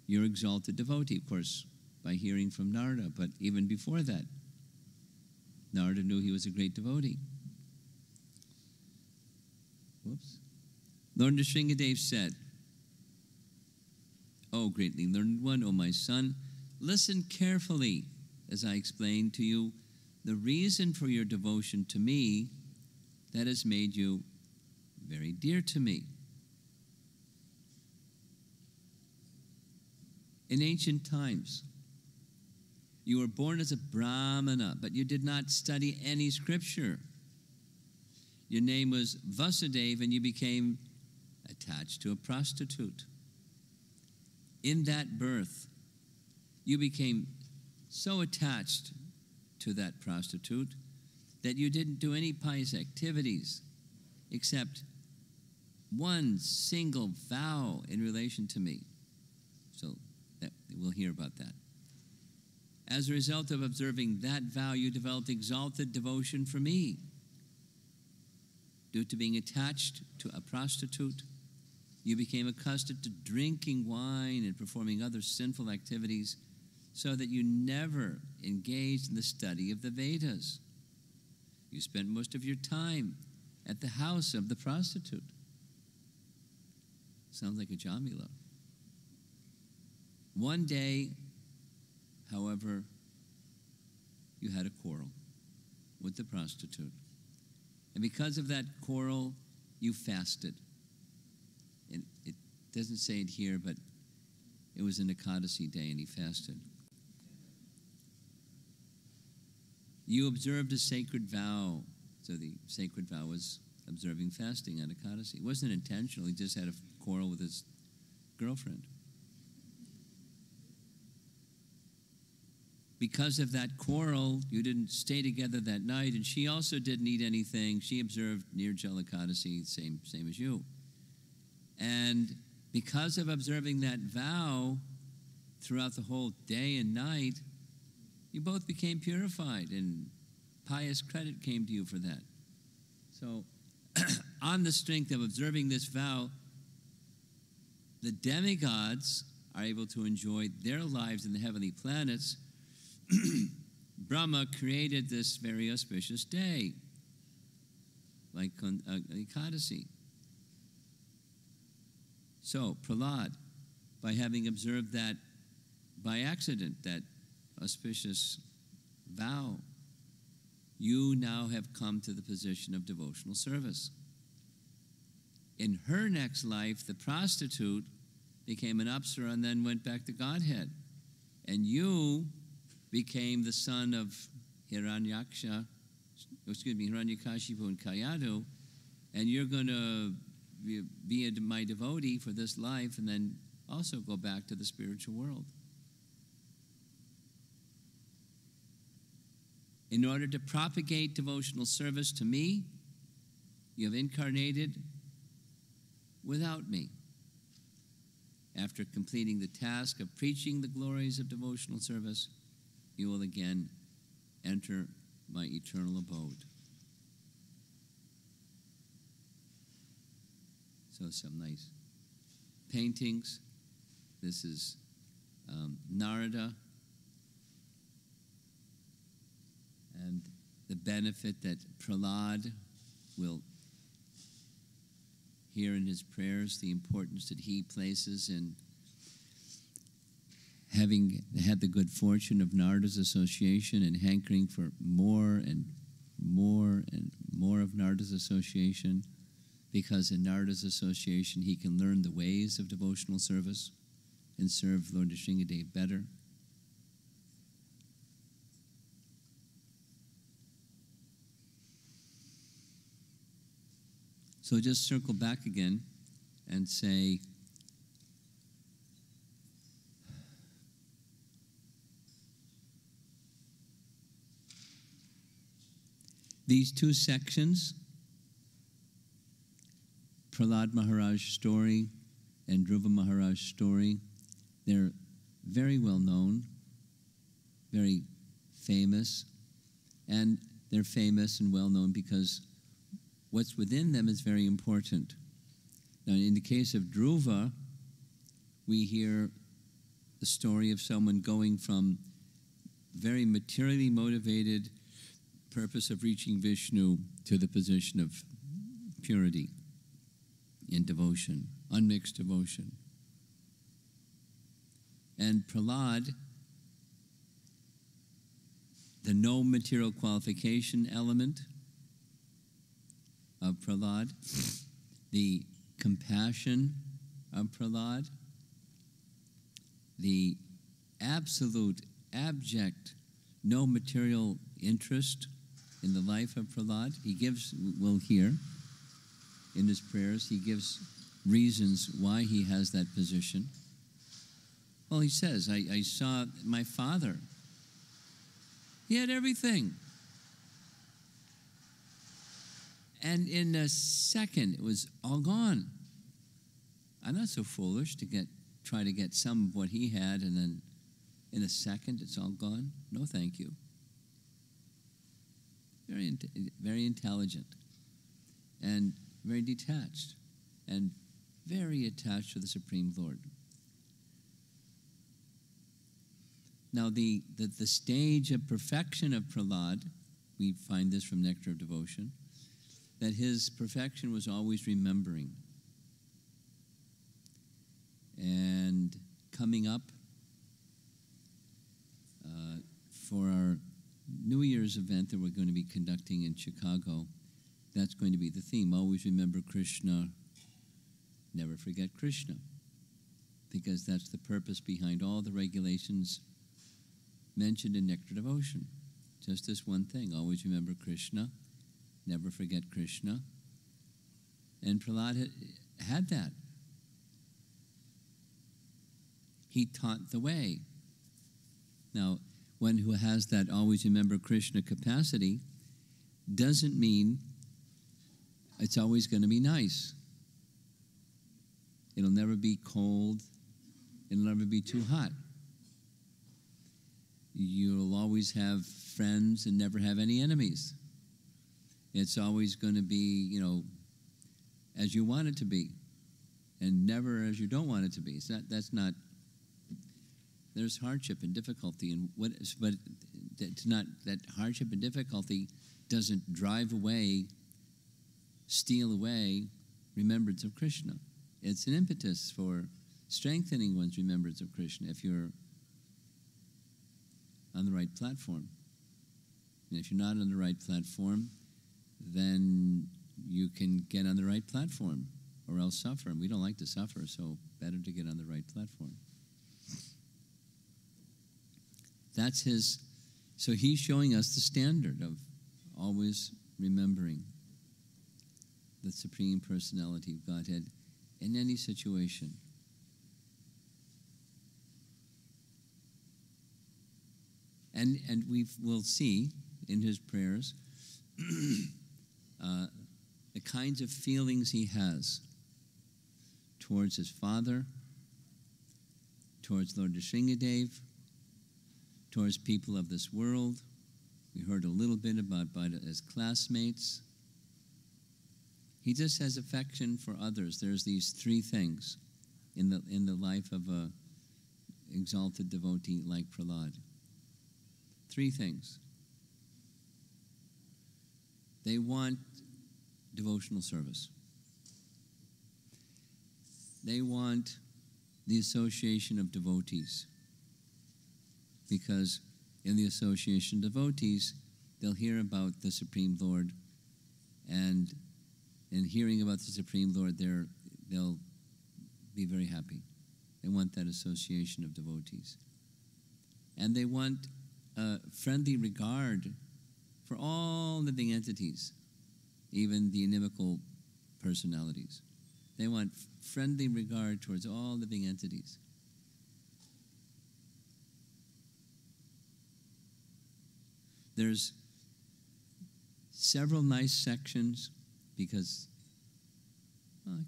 your exalted devotee? Of course, by hearing from Narada, but even before that, Narada knew he was a great devotee. Lord Nrsingadev said, O greatly learned one, O my son, listen carefully as I explain to you the reason for your devotion to me that has made you very dear to me. In ancient times, you were born as a Brahmana, but you did not study any scripture. Your name was Vasudeva, and you became attached to a prostitute. In that birth, you became so attached to that prostitute that you didn't do any pious activities except one single vow in relation to me. So we'll hear about that. As a result of observing that vow, you developed exalted devotion for me. Due to being attached to a prostitute, you became accustomed to drinking wine and performing other sinful activities so that you never engaged in the study of the Vedas. You spent most of your time at the house of the prostitute. Sounds like a Jamila. One day, however, you had a quarrel with the prostitute. And because of that quarrel, you fasted. And it doesn't say it here, but it was an Ekadasi day and he fasted. You observed a sacred vow. So the sacred vow was observing fasting on Ekadasi. It wasn't intentional. He just had a quarrel with his girlfriend. Because of that quarrel, you didn't stay together that night, and she also didn't eat anything. She observed Nirjala Ekadasi, same as you. And because of observing that vow throughout the whole day and night, you both became purified, and pious credit came to you for that. So, on the strength of observing this vow, the demigods are able to enjoy their lives in the heavenly planets. Brahma created this very auspicious day, like on Ekadasi. So, Prahlada, by having observed that by accident, that auspicious vow, you now have come to the position of devotional service. In her next life, the prostitute became an Apsara and then went back to Godhead. And you became the son of Hiranyakashipu and Kayadu, and you're going to be my devotee for this life and then also go back to the spiritual world. in order to propagate devotional service to me, you have incarnated without me. After completing the task of preaching the glories of devotional service, you will again enter my eternal abode. So some nice paintings. This is Narada, and the benefit that Prahlada will hear in his prayers, the importance that he places in having had the good fortune of Narada's association and hankering for more and more and more of Narada's association, because in Narada's association he can learn the ways of devotional service and serve Lord Nrsingadev better. So just circle back again and say, these two sections, Prahlad Maharaj's story and Dhruva Maharaj's story, they're very well known, very famous, and they're famous and well known because what's within them is very important. Now, in the case of Dhruva, we hear the story of someone going from very materially motivated purpose of reaching Vishnu to the position of purity in devotion, unmixed devotion. And Prahlad, the no material qualification element of Prahlad, the compassion of Prahlad, the absolute, abject, no material interest in the life of Prahlad. He gives, we'll hear in his prayers, he gives reasons why he has that position. Well, he says, I saw my father. He had everything. And in a second, it was all gone. I'm not so foolish to try to get some of what he had, and then in a second, it's all gone. No, thank you. Very intelligent, and very detached, and very attached to the Supreme Lord. Now, the stage of perfection of Prahlad, we find this from Nectar of Devotion, that his perfection was always remembering. And coming up for our New Year's event that we're going to be conducting in Chicago, that's going to be the theme. Always remember Krishna, never forget Krishna. Because that's the purpose behind all the regulations mentioned in Nectar Devotion. Just this one thing, always remember Krishna, never forget Krishna. And Prahlad had that. He taught the way. Now, one who has that always remember Krishna capacity doesn't mean it's always going to be nice. It'll never be cold. It'll never be too hot. You'll always have friends and never have any enemies. It's always going to be, as you want it to be, and never as you don't want it to be. That's not. There's hardship and difficulty, but it's not that hardship and difficulty doesn't drive away, steal away remembrance of Krishna. It's an impetus for strengthening one's remembrance of Krishna if you're on the right platform. And if you're not on the right platform, then you can get on the right platform or else suffer. And we don't like to suffer, so better to get on the right platform. That's his, so he's showing us the standard of always remembering the Supreme Personality of Godhead in any situation. And we'll see in his prayers the kinds of feelings he has towards his father, towards Lord Nrsingadev, towards people of this world. We heard a little bit about his classmates. He just has affection for others. There's these three things in the life of a exalted devotee like Prahlada. Three things. They want devotional service. They want the association of devotees, because in the association of devotees, they'll hear about the Supreme Lord, and in hearing about the Supreme Lord, they'll be very happy. They want that association of devotees. And they want friendly regard for all living entities, even the inimical personalities. They want friendly regard towards all living entities. There's several nice sections, because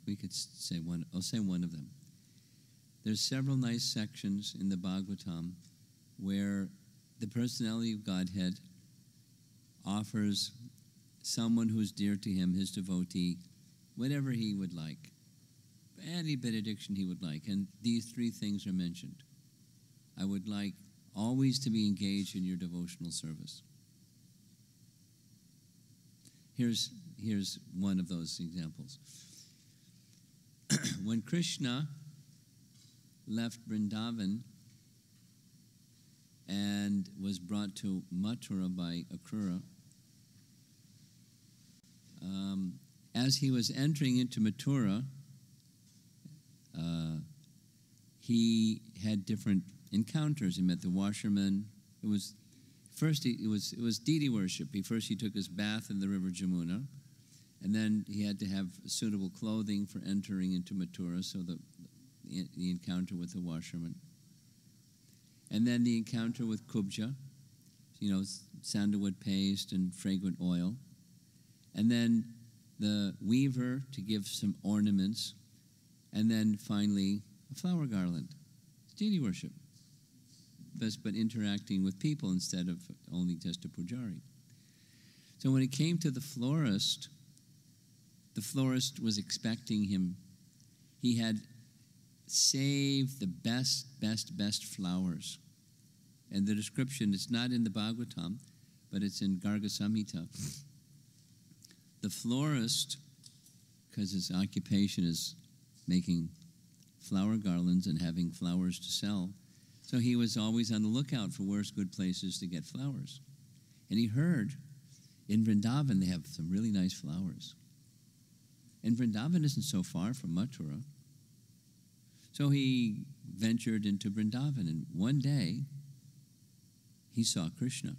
we could say one. I'll say one of them. There's several nice sections in the Bhagavatam where the personality of Godhead offers someone who's dear to him, his devotee, whatever he would like, any benediction he would like. And these three things are mentioned. I would like always to be engaged in your devotional service. Here's one of those examples. When Krishna left Vrindavan and was brought to Mathura by Akrura, as he was entering into Mathura, he had different encounters. He met the washerman. It was deity worship. First he took his bath in the river Jamuna, and then he had to have suitable clothing for entering into Mathura, so the encounter with the washerman. And then the encounter with Kubja, sandalwood paste and fragrant oil. And then the weaver to give some ornaments. And then finally, a flower garland. It's deity worship. But interacting with people instead of only just a pujari. So when it came to the florist was expecting him. He had saved the best flowers. And the description, it's not in the Bhagavatam, but it's in Garga Samhita. The florist, because his occupation is making flower garlands and having flowers to sell, so he was always on the lookout for where's good places to get flowers. And he heard in Vrindavan they have some really nice flowers. And Vrindavan isn't so far from Mathura. So he ventured into Vrindavan, and one day he saw Krishna.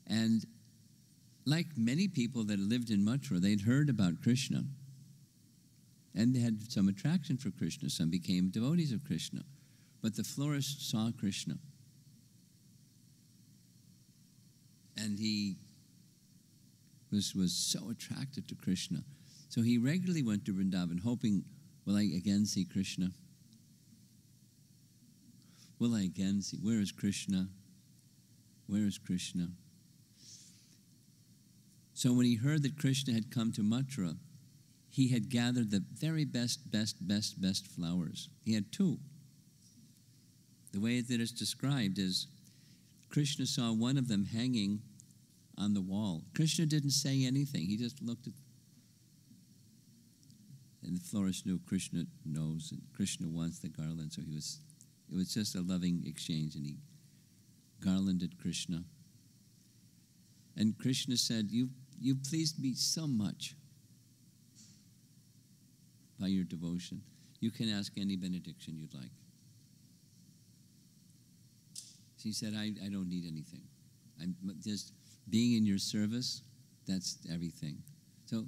And like many people that lived in Mathura, they'd heard about Krishna. And they had some attraction for Krishna. Some became devotees of Krishna. But the florist saw Krishna. And he was so attracted to Krishna. So he regularly went to Vrindavan, hoping, will I again see Krishna? Will I again see? Where is Krishna? Where is Krishna? So when he heard that Krishna had come to Mathura, he had gathered the very best flowers. He had two. The way that it's described is, Krishna saw one of them hanging on the wall. Krishna didn't say anything. He just looked at, and the florist knew Krishna knows, and Krishna wants the garland, so it was just a loving exchange, and he garlanded Krishna. And Krishna said, you pleased me so much by your devotion. You can ask any benediction you'd like. She said, I don't need anything. I'm just being in your service, that's everything. So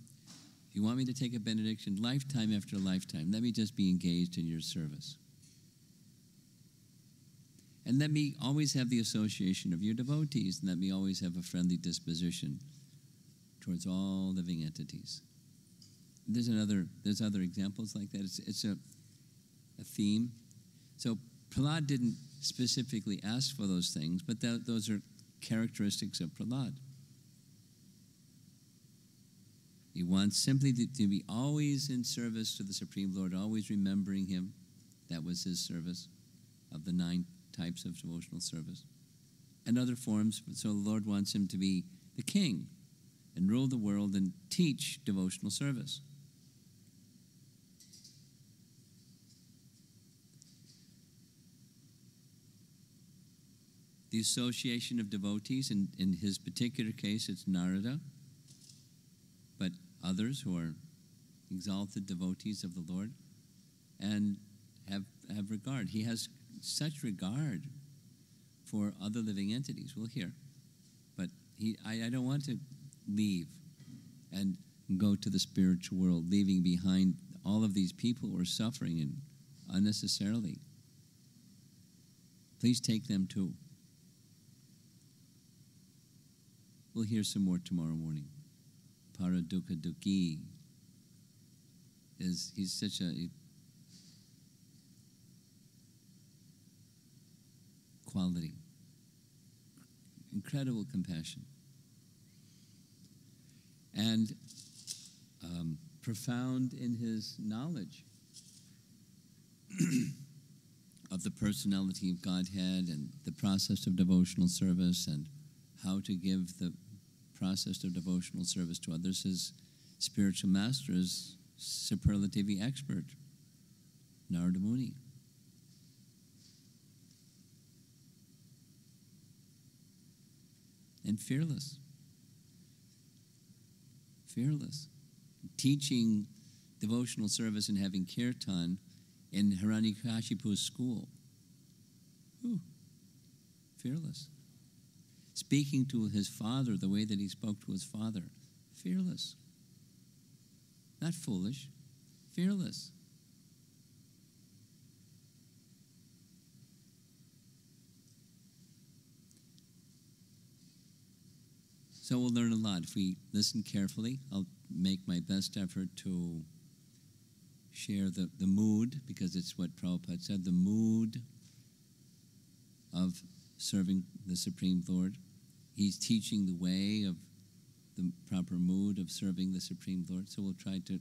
if you want me to take a benediction lifetime after lifetime, let me just be engaged in your service. And let me always have the association of your devotees, and let me always have a friendly disposition towards all living entities. There's other examples like that. It's a theme. So Prahlada didn't specifically ask for those things, but those are characteristics of Prahlada. He wants simply to be always in service to the Supreme Lord, always remembering Him. That was his service of the 9 types of devotional service. And other forms, so the Lord wants him to be the king and rule the world and teach devotional service. The association of devotees, in his particular case, it's Narada, but others who are exalted devotees of the Lord and have regard. He has such regard for other living entities. We'll hear. But I don't want to leave and go to the spiritual world, leaving behind all of these people who are suffering and unnecessarily. Please take them too. We'll hear some more tomorrow morning. Paradukha Dukhi he's such a quality. Incredible compassion. And profound in his knowledge of the personality of Godhead and the process of devotional service and how to give the process of devotional service to others. His spiritual master is superlatively expert, Narada Muni. And fearless. Fearless. Teaching devotional service and having kirtan in Hiranyakashipu's school. Ooh, fearless. Speaking to his father the way that he spoke to his father. Fearless. Not foolish. Fearless. So we'll learn a lot. If we listen carefully, I'll make my best effort to share the mood, because it's what Prabhupada said, the mood of serving the Supreme Lord. He's teaching the way of the proper mood of serving the Supreme Lord. So we'll try to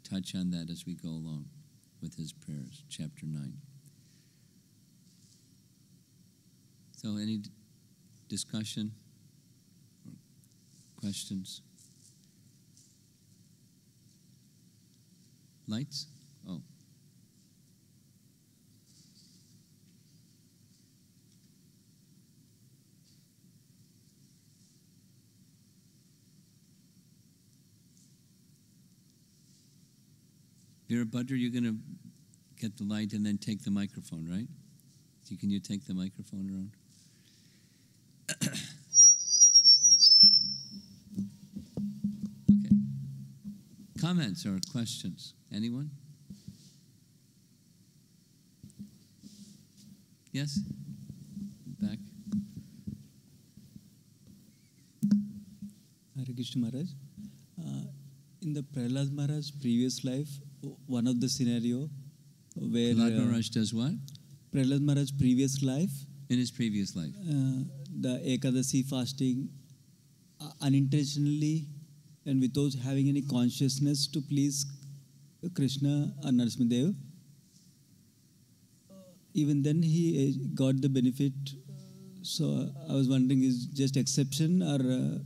touch on that as we go along with his prayers, chapter 9. So any discussion? Questions? Lights? Oh. Virabhadra, you're going to get the light and then take the microphone, right? So can you take the microphone around? Comments or questions? Anyone? Yes? Back. Hare Krishna Maharaj. In the Prahlada Maharaj previous life, one of the scenario where Prahlada Maharaj does what? Prahlada Maharaj previous life. In his previous life. The Ekadasi fasting unintentionally and without having any consciousness to please Krishna or Narasimhadev. Even then he got the benefit. So I was wondering, is just exception or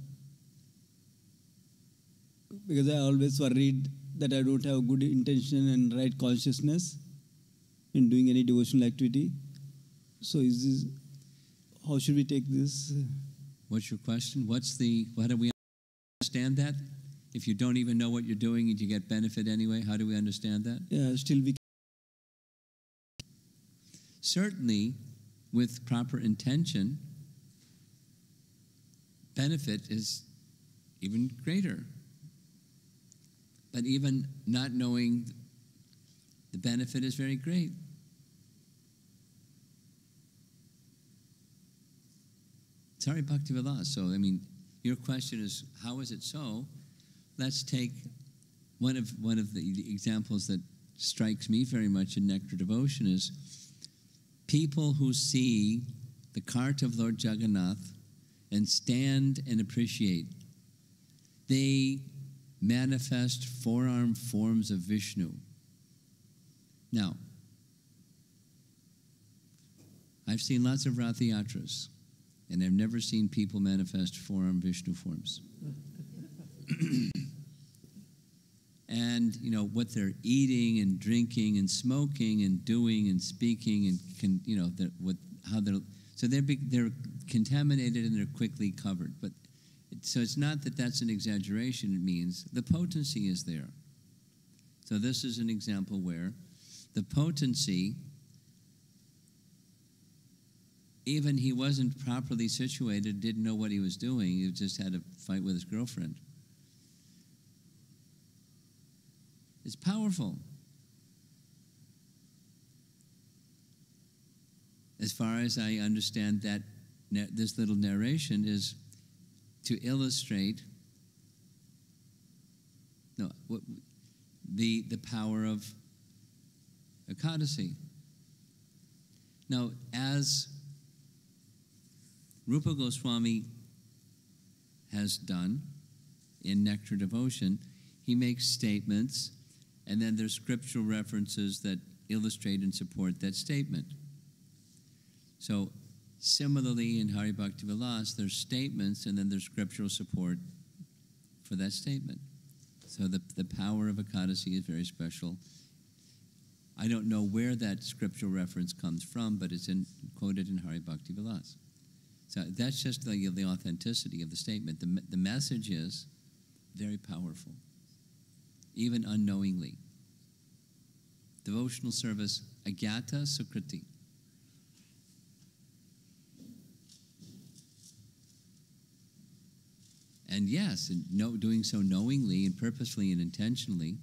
because I always worried that I don't have good intention and right consciousness in doing any devotional activity. So is this, how should we take this? What's your question? How do we understand that? If you don't even know what you're doing and you get benefit anyway, how do we understand that? Yeah, still we certainly with proper intention, benefit is even greater. But even not knowing the benefit is very great. It's Hari Bhakti Vilas. So, I mean, your question is, how is it so? Let's take one of the examples that strikes me very much in Nectar Devotion is people who see the cart of Lord Jagannath and stand and appreciate. They manifest four-arm forms of Vishnu. Now, I've seen lots of Rath Yatras, and I've never seen people manifest four-arm Vishnu forms. And, you know, what they're eating and drinking and smoking and doing and speaking and, you know, how they're... So they're contaminated and they're quickly covered. But so it's not that that's an exaggeration. It means the potency is there. So this is an example where the potency, even he wasn't properly situated, didn't know what he was doing. He just had a fight with his girlfriend. It's powerful. As far as I understand that, this little narration is to illustrate the power of Ekadasi. Now, as Rupa Goswami has done in Nectar Devotion, he makes statements, and then there's scriptural references that illustrate and support that statement. So, similarly, in Hari Bhakti Vilas, there's statements and then there's scriptural support for that statement. So the power of Ekadasi is very special. I don't know where that scriptural reference comes from, but it's quoted in Hari Bhakti Vilas. So that's just the authenticity of the statement. The message is very powerful, even unknowingly. Devotional service, agyata sukriti. And yes, doing so knowingly and purposefully and intentionally,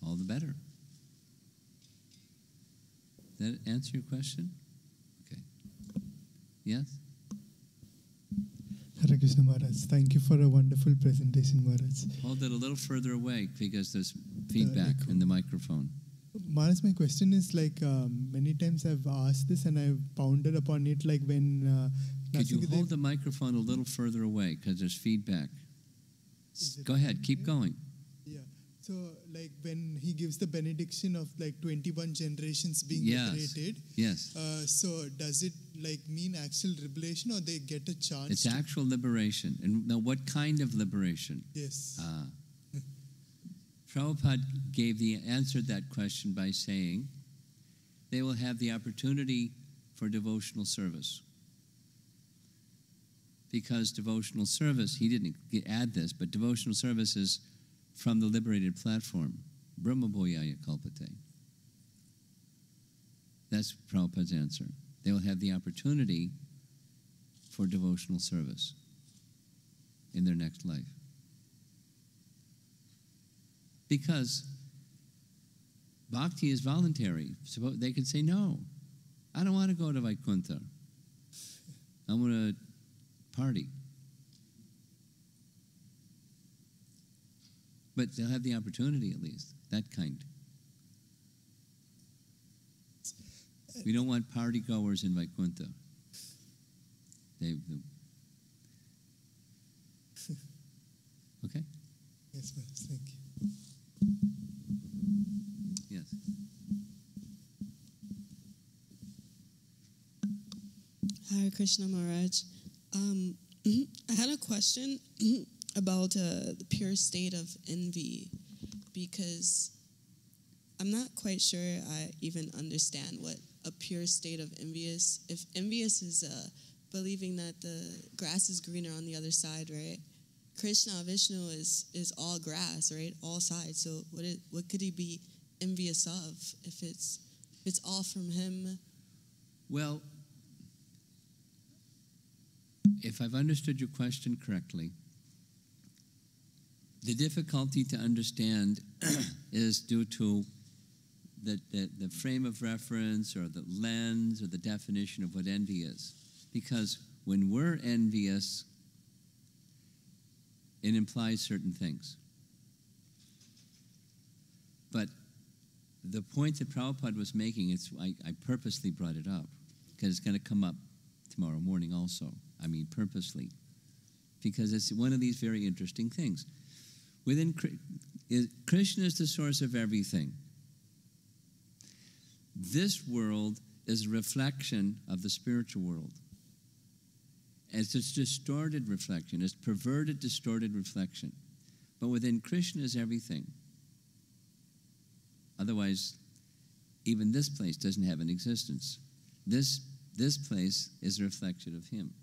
all the better. Does that answer your question? Okay. Yes? Hare Krishna Maharaj. Thank you for a wonderful presentation, Maharaj. Hold it a little further away because there's feedback in the microphone. Maharaj, my question is many times I've asked this and I've pounded upon it when... Could you hold the microphone a little further away because there's feedback? Go ahead, keep going. Yeah. So when he gives the benediction of 21 generations being liberated. Yes. So does it mean actual liberation or they get a chance? It's actual liberation. And now what kind of liberation? Yes. Prabhupada answered that question by saying they will have the opportunity for devotional service. Because devotional service, he didn't add this, but devotional service is from the liberated platform. Brahma Boyaya Kalpate. That's Prabhupada's answer. They will have the opportunity for devotional service in their next life. Because bhakti is voluntary. So they could say, no, I don't want to go to Vaikuntha. I want to party. But they'll have the opportunity at least, that kind. We don't want party goers in Vaikuntha. Okay? Yes, Maharaj, thank you. Yes. Hare Krishna Maharaj. I had a question about the pure state of envy, because I'm not quite sure I even understand what a pure state of envy is. If envious is believing that the grass is greener on the other side, right? Krishna, Vishnu is all grass, right? All sides. So what could he be envious of if it's all from him? Well, if I've understood your question correctly, the difficulty to understand is due to the frame of reference or the lens or the definition of what envy is. Because when we're envious, it implies certain things. But the point that Prabhupada was making, I purposely brought it up, because it's going to come up tomorrow morning also. I mean, purposely. Because it's one of these very interesting things. Krishna is the source of everything. This world is a reflection of the spiritual world. It's a distorted reflection. It's perverted, distorted reflection. But within Krishna is everything. Otherwise, even this place doesn't have an existence. This place is a reflection of Him.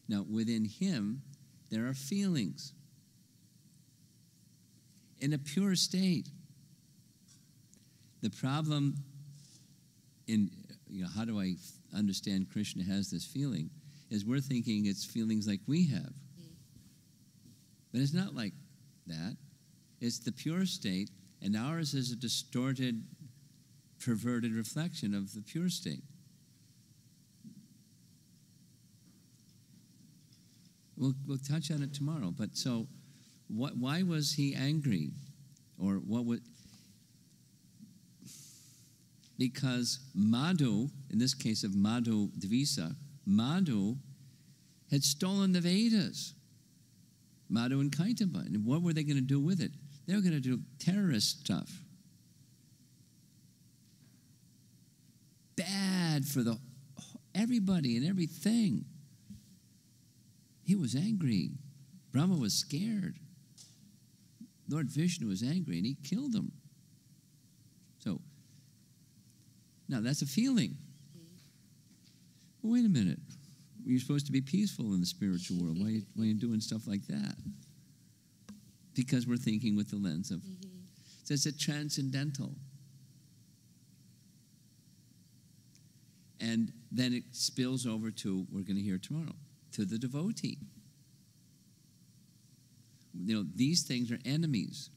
Now, within Him, there are feelings. In a pure state. The problem in, how do I understand Krishna has this feeling, is we're thinking it's feelings like we have. But it's not like that. It's the pure state, and ours is a distorted, perverted reflection of the pure state. We'll touch on it tomorrow. But so, why was he angry? Or what would... Because Madhu, in this case of Madhu Dvisa, Madhu had stolen the Vedas. Madhu and Kaitaba. And what were they going to do with it? They were going to do terrorist stuff. Bad for everybody and everything. He was angry. Brahma was scared. Lord Vishnu was angry and he killed him. So, now that's a feeling. Well, wait a minute. You're supposed to be peaceful in the spiritual world. Why are you doing stuff like that? Because we're thinking with the lens of... So it's a transcendental. And then it spills over to, we're going to hear tomorrow, to the devotee. These things are enemies.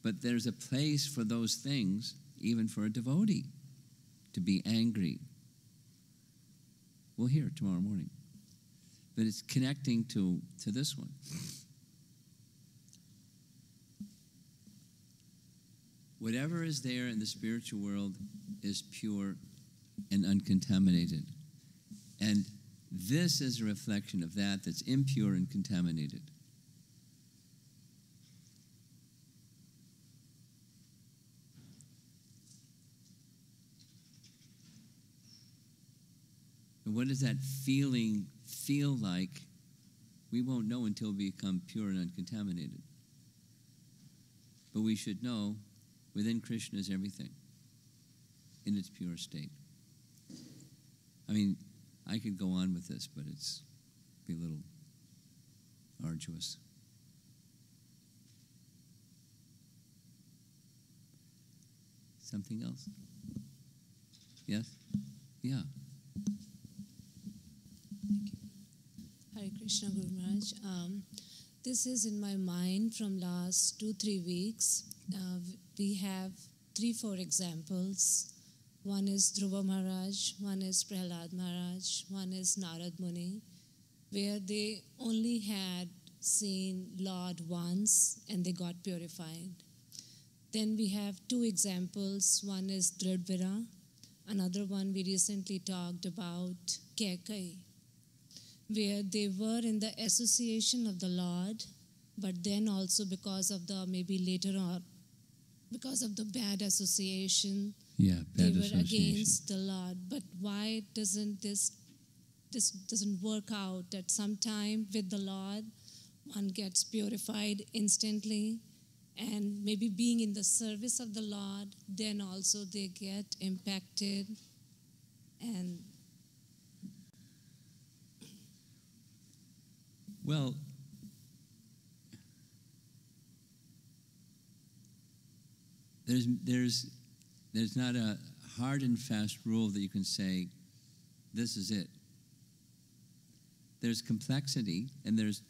But there's a place for those things, even for a devotee, to be angry. We'll hear it tomorrow morning. But it's connecting to this one. Whatever is there in the spiritual world is pure and uncontaminated. And this is a reflection of that's impure and contaminated. And what does that feeling feel like? We won't know until we become pure and uncontaminated. But we should know within Krishna is everything in its pure state. I mean, I could go on with this, but it's be a little arduous. Something else? Yes? Yeah. Thank you. Hare Krishna, Guru Maharaj. This is in my mind from last 2-3 weeks. We have 3-4 examples. One is Dhruva Maharaj, one is Prahlada Maharaj, one is Narad Muni, where they only had seen Lord once and they got purified. Then we have 2 examples. One is Dridvira, another one we recently talked about, Kekai, where they were in the association of the Lord, but then also because of the, maybe later on, because of the bad association, they were against the Lord. But why doesn't this doesn't work out at some time with the Lord? One gets purified instantly, and maybe being in the service of the Lord, then also they get impacted. And well, there's not a hard and fast rule that you can say, this is it. There's complexity, and there's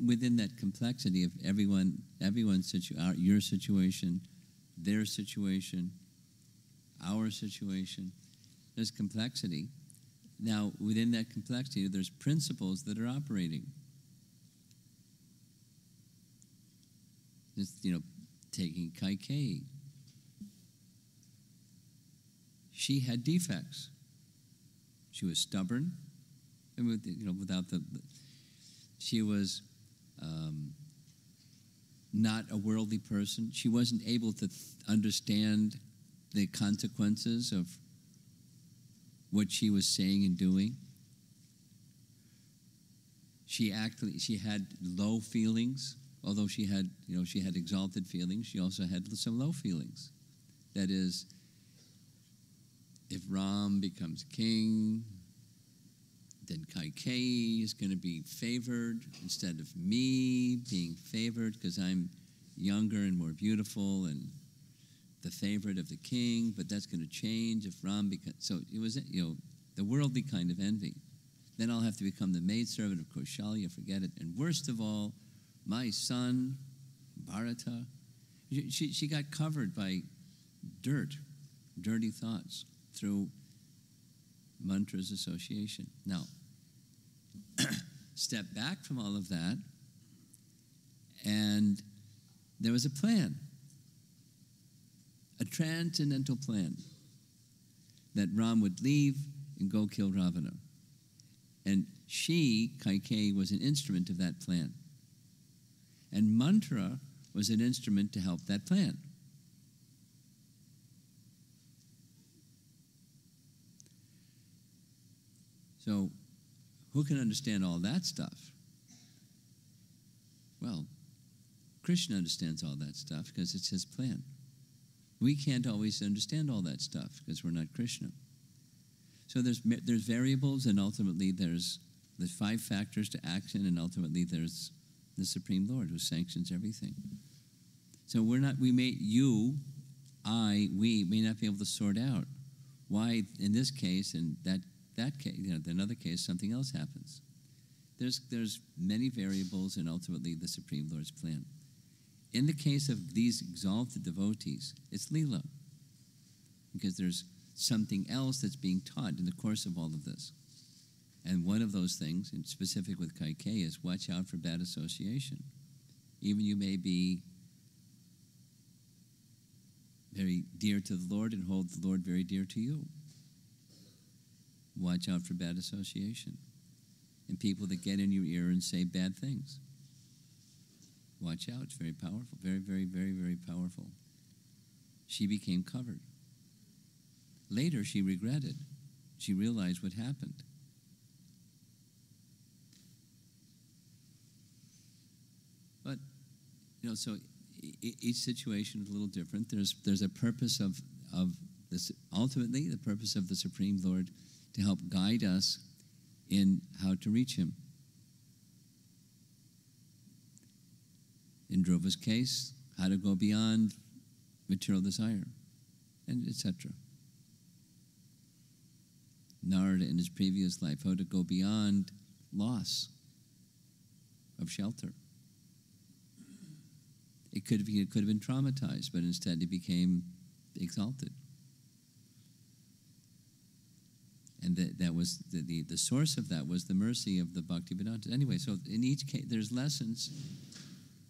within that complexity of everyone's your situation, their situation, our situation. There's complexity, Now, within that complexity, there's principles that are operating. Just, taking Kaikeyi. She had defects. She was stubborn, and she was not a worldly person. She wasn't able to understand the consequences of what she was saying and doing. She had low feelings, although she had exalted feelings. She also had some low feelings. That is, if Ram becomes king, then Kaikeyi is going to be favored instead of me being favored because I'm younger and more beautiful and the favorite of the king, but that's going to change if Ram becomes... So it was, the worldly kind of envy. Then I'll have to become the maidservant of Kaushalya, forget it. And worst of all, my son, Bharata, she got covered by dirty thoughts through mantras association. Now, step back from all of that, and there was a plan, a transcendental plan, that Ram would leave and go kill Ravana. And she, Kaikeyi, was an instrument of that plan. And mantra was an instrument to help that plan. So, who can understand all that stuff? Well, Krishna understands all that stuff because it's his plan. We can't always understand all that stuff because we're not Krishna. So there's variables, and ultimately there's 5 factors to action, and ultimately there's the Supreme Lord who sanctions everything. So we may not be able to sort out why in this case and that case, in another case, something else happens. There's many variables, and ultimately the Supreme Lord's plan. In the case of these exalted devotees, it's Leela, because there's something else that's being taught in the course of all of this. And one of those things, in specific with Kaikeyi, is watch out for bad association. Even you may be very dear to the Lord and hold the Lord very dear to you. Watch out for bad association. And people that get in your ear and say bad things. Watch out, it's very powerful. Very, very, very, very powerful. She became covered. Later, she regretted. She realized what happened. But, so each situation is a little different. There's a purpose of this, ultimately, the purpose of the Supreme Lord to help guide us in how to reach Him. In Dhruva's case, how to go beyond material desire, and etc. Narada in his previous life, how to go beyond loss of shelter. It could have been traumatized, but instead he became exalted. And that was the source of that was the mercy of the Bhaktivedanta. Anyway, so in each case there's lessons.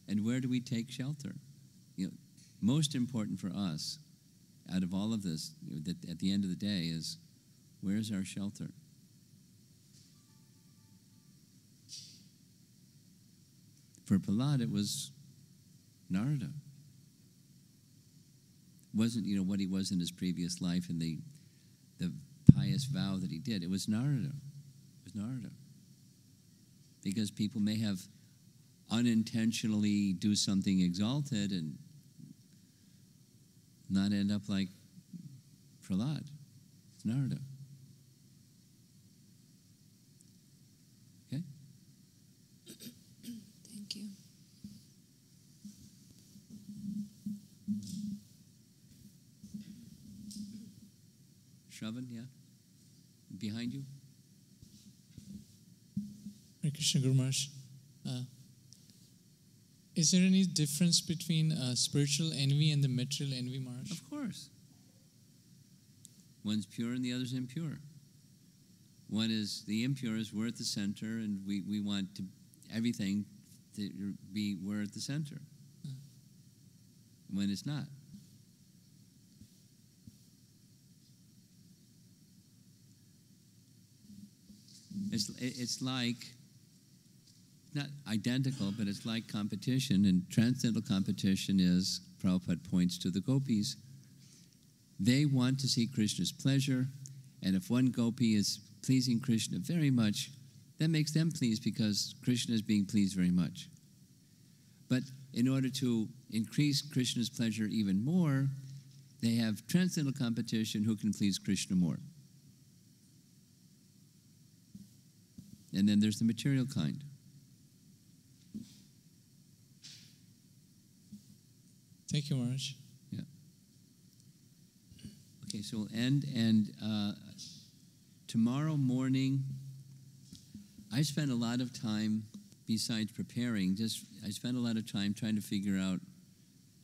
And where do we take shelter? Most important for us, out of all of this, that at the end of the day, is where's our shelter? For Prahlada, it was Narada. It wasn't what he was in his previous life and the pious vow that he did. It was Narada. It was Narada. Because people may have unintentionally do something exalted and not end up like Prahlada. It's Narada. Okay? Thank you. Shravan, yeah? Behind you? Hare Krishna, Guru Maharaj. Is there any difference between spiritual envy and the material envy, Maharaj? Of course. One's pure and the other's impure. One is the impures, we're at the center, and we want everything to be, we're at the center. When it's not. It's like, not identical, but it's like competition, and transcendental competition is, Prabhupada points to the gopis, they want to see Krishna's pleasure, and if one gopi is pleasing Krishna very much, that makes them pleased because Krishna is being pleased very much. But in order to increase Krishna's pleasure even more, they have transcendental competition who can please Krishna more. And then there's the material kind. Thank you, Maharaj. Yeah. Okay, so we'll end, and tomorrow morning, I spent a lot of time, besides preparing, I spent a lot of time trying to figure out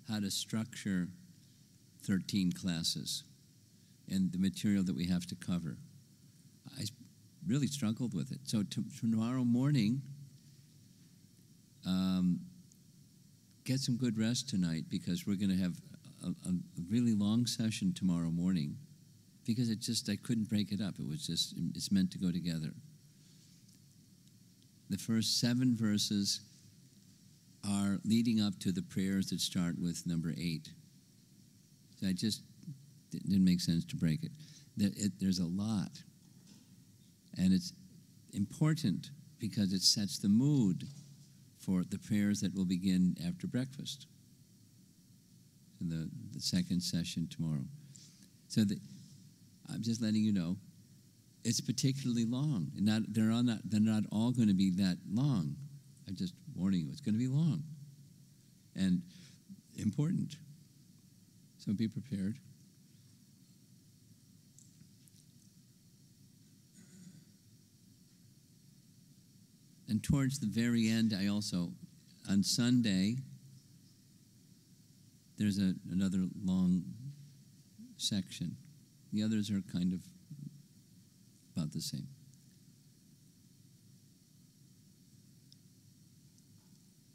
how to structure 13 classes and the material that we have to cover. I really struggled with it. So tomorrow morning, get some good rest tonight, because we're going to have a really long session tomorrow morning, because I couldn't break it up. It's meant to go together. The first 7 verses are leading up to the prayers that start with number 8. So it didn't make sense to break it. There's a lot. And it's important because it sets the mood for the prayers that will begin after breakfast in the second session tomorrow. So I'm just letting you know, it's particularly long. They're not all going to be that long. I'm just warning you, it's going to be long and important. So be prepared. And towards the very end, I also, on Sunday, there's another long section. The others are kind of about the same.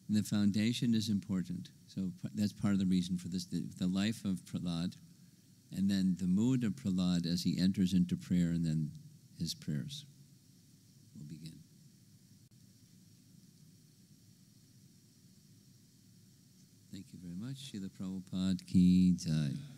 And the foundation is important. So that's part of the reason for this, the life of Prahlada, and then the mood of Prahlada as he enters into prayer, and then his prayers will begin. Thank you very much. Srila Prabhupada Ki Jai.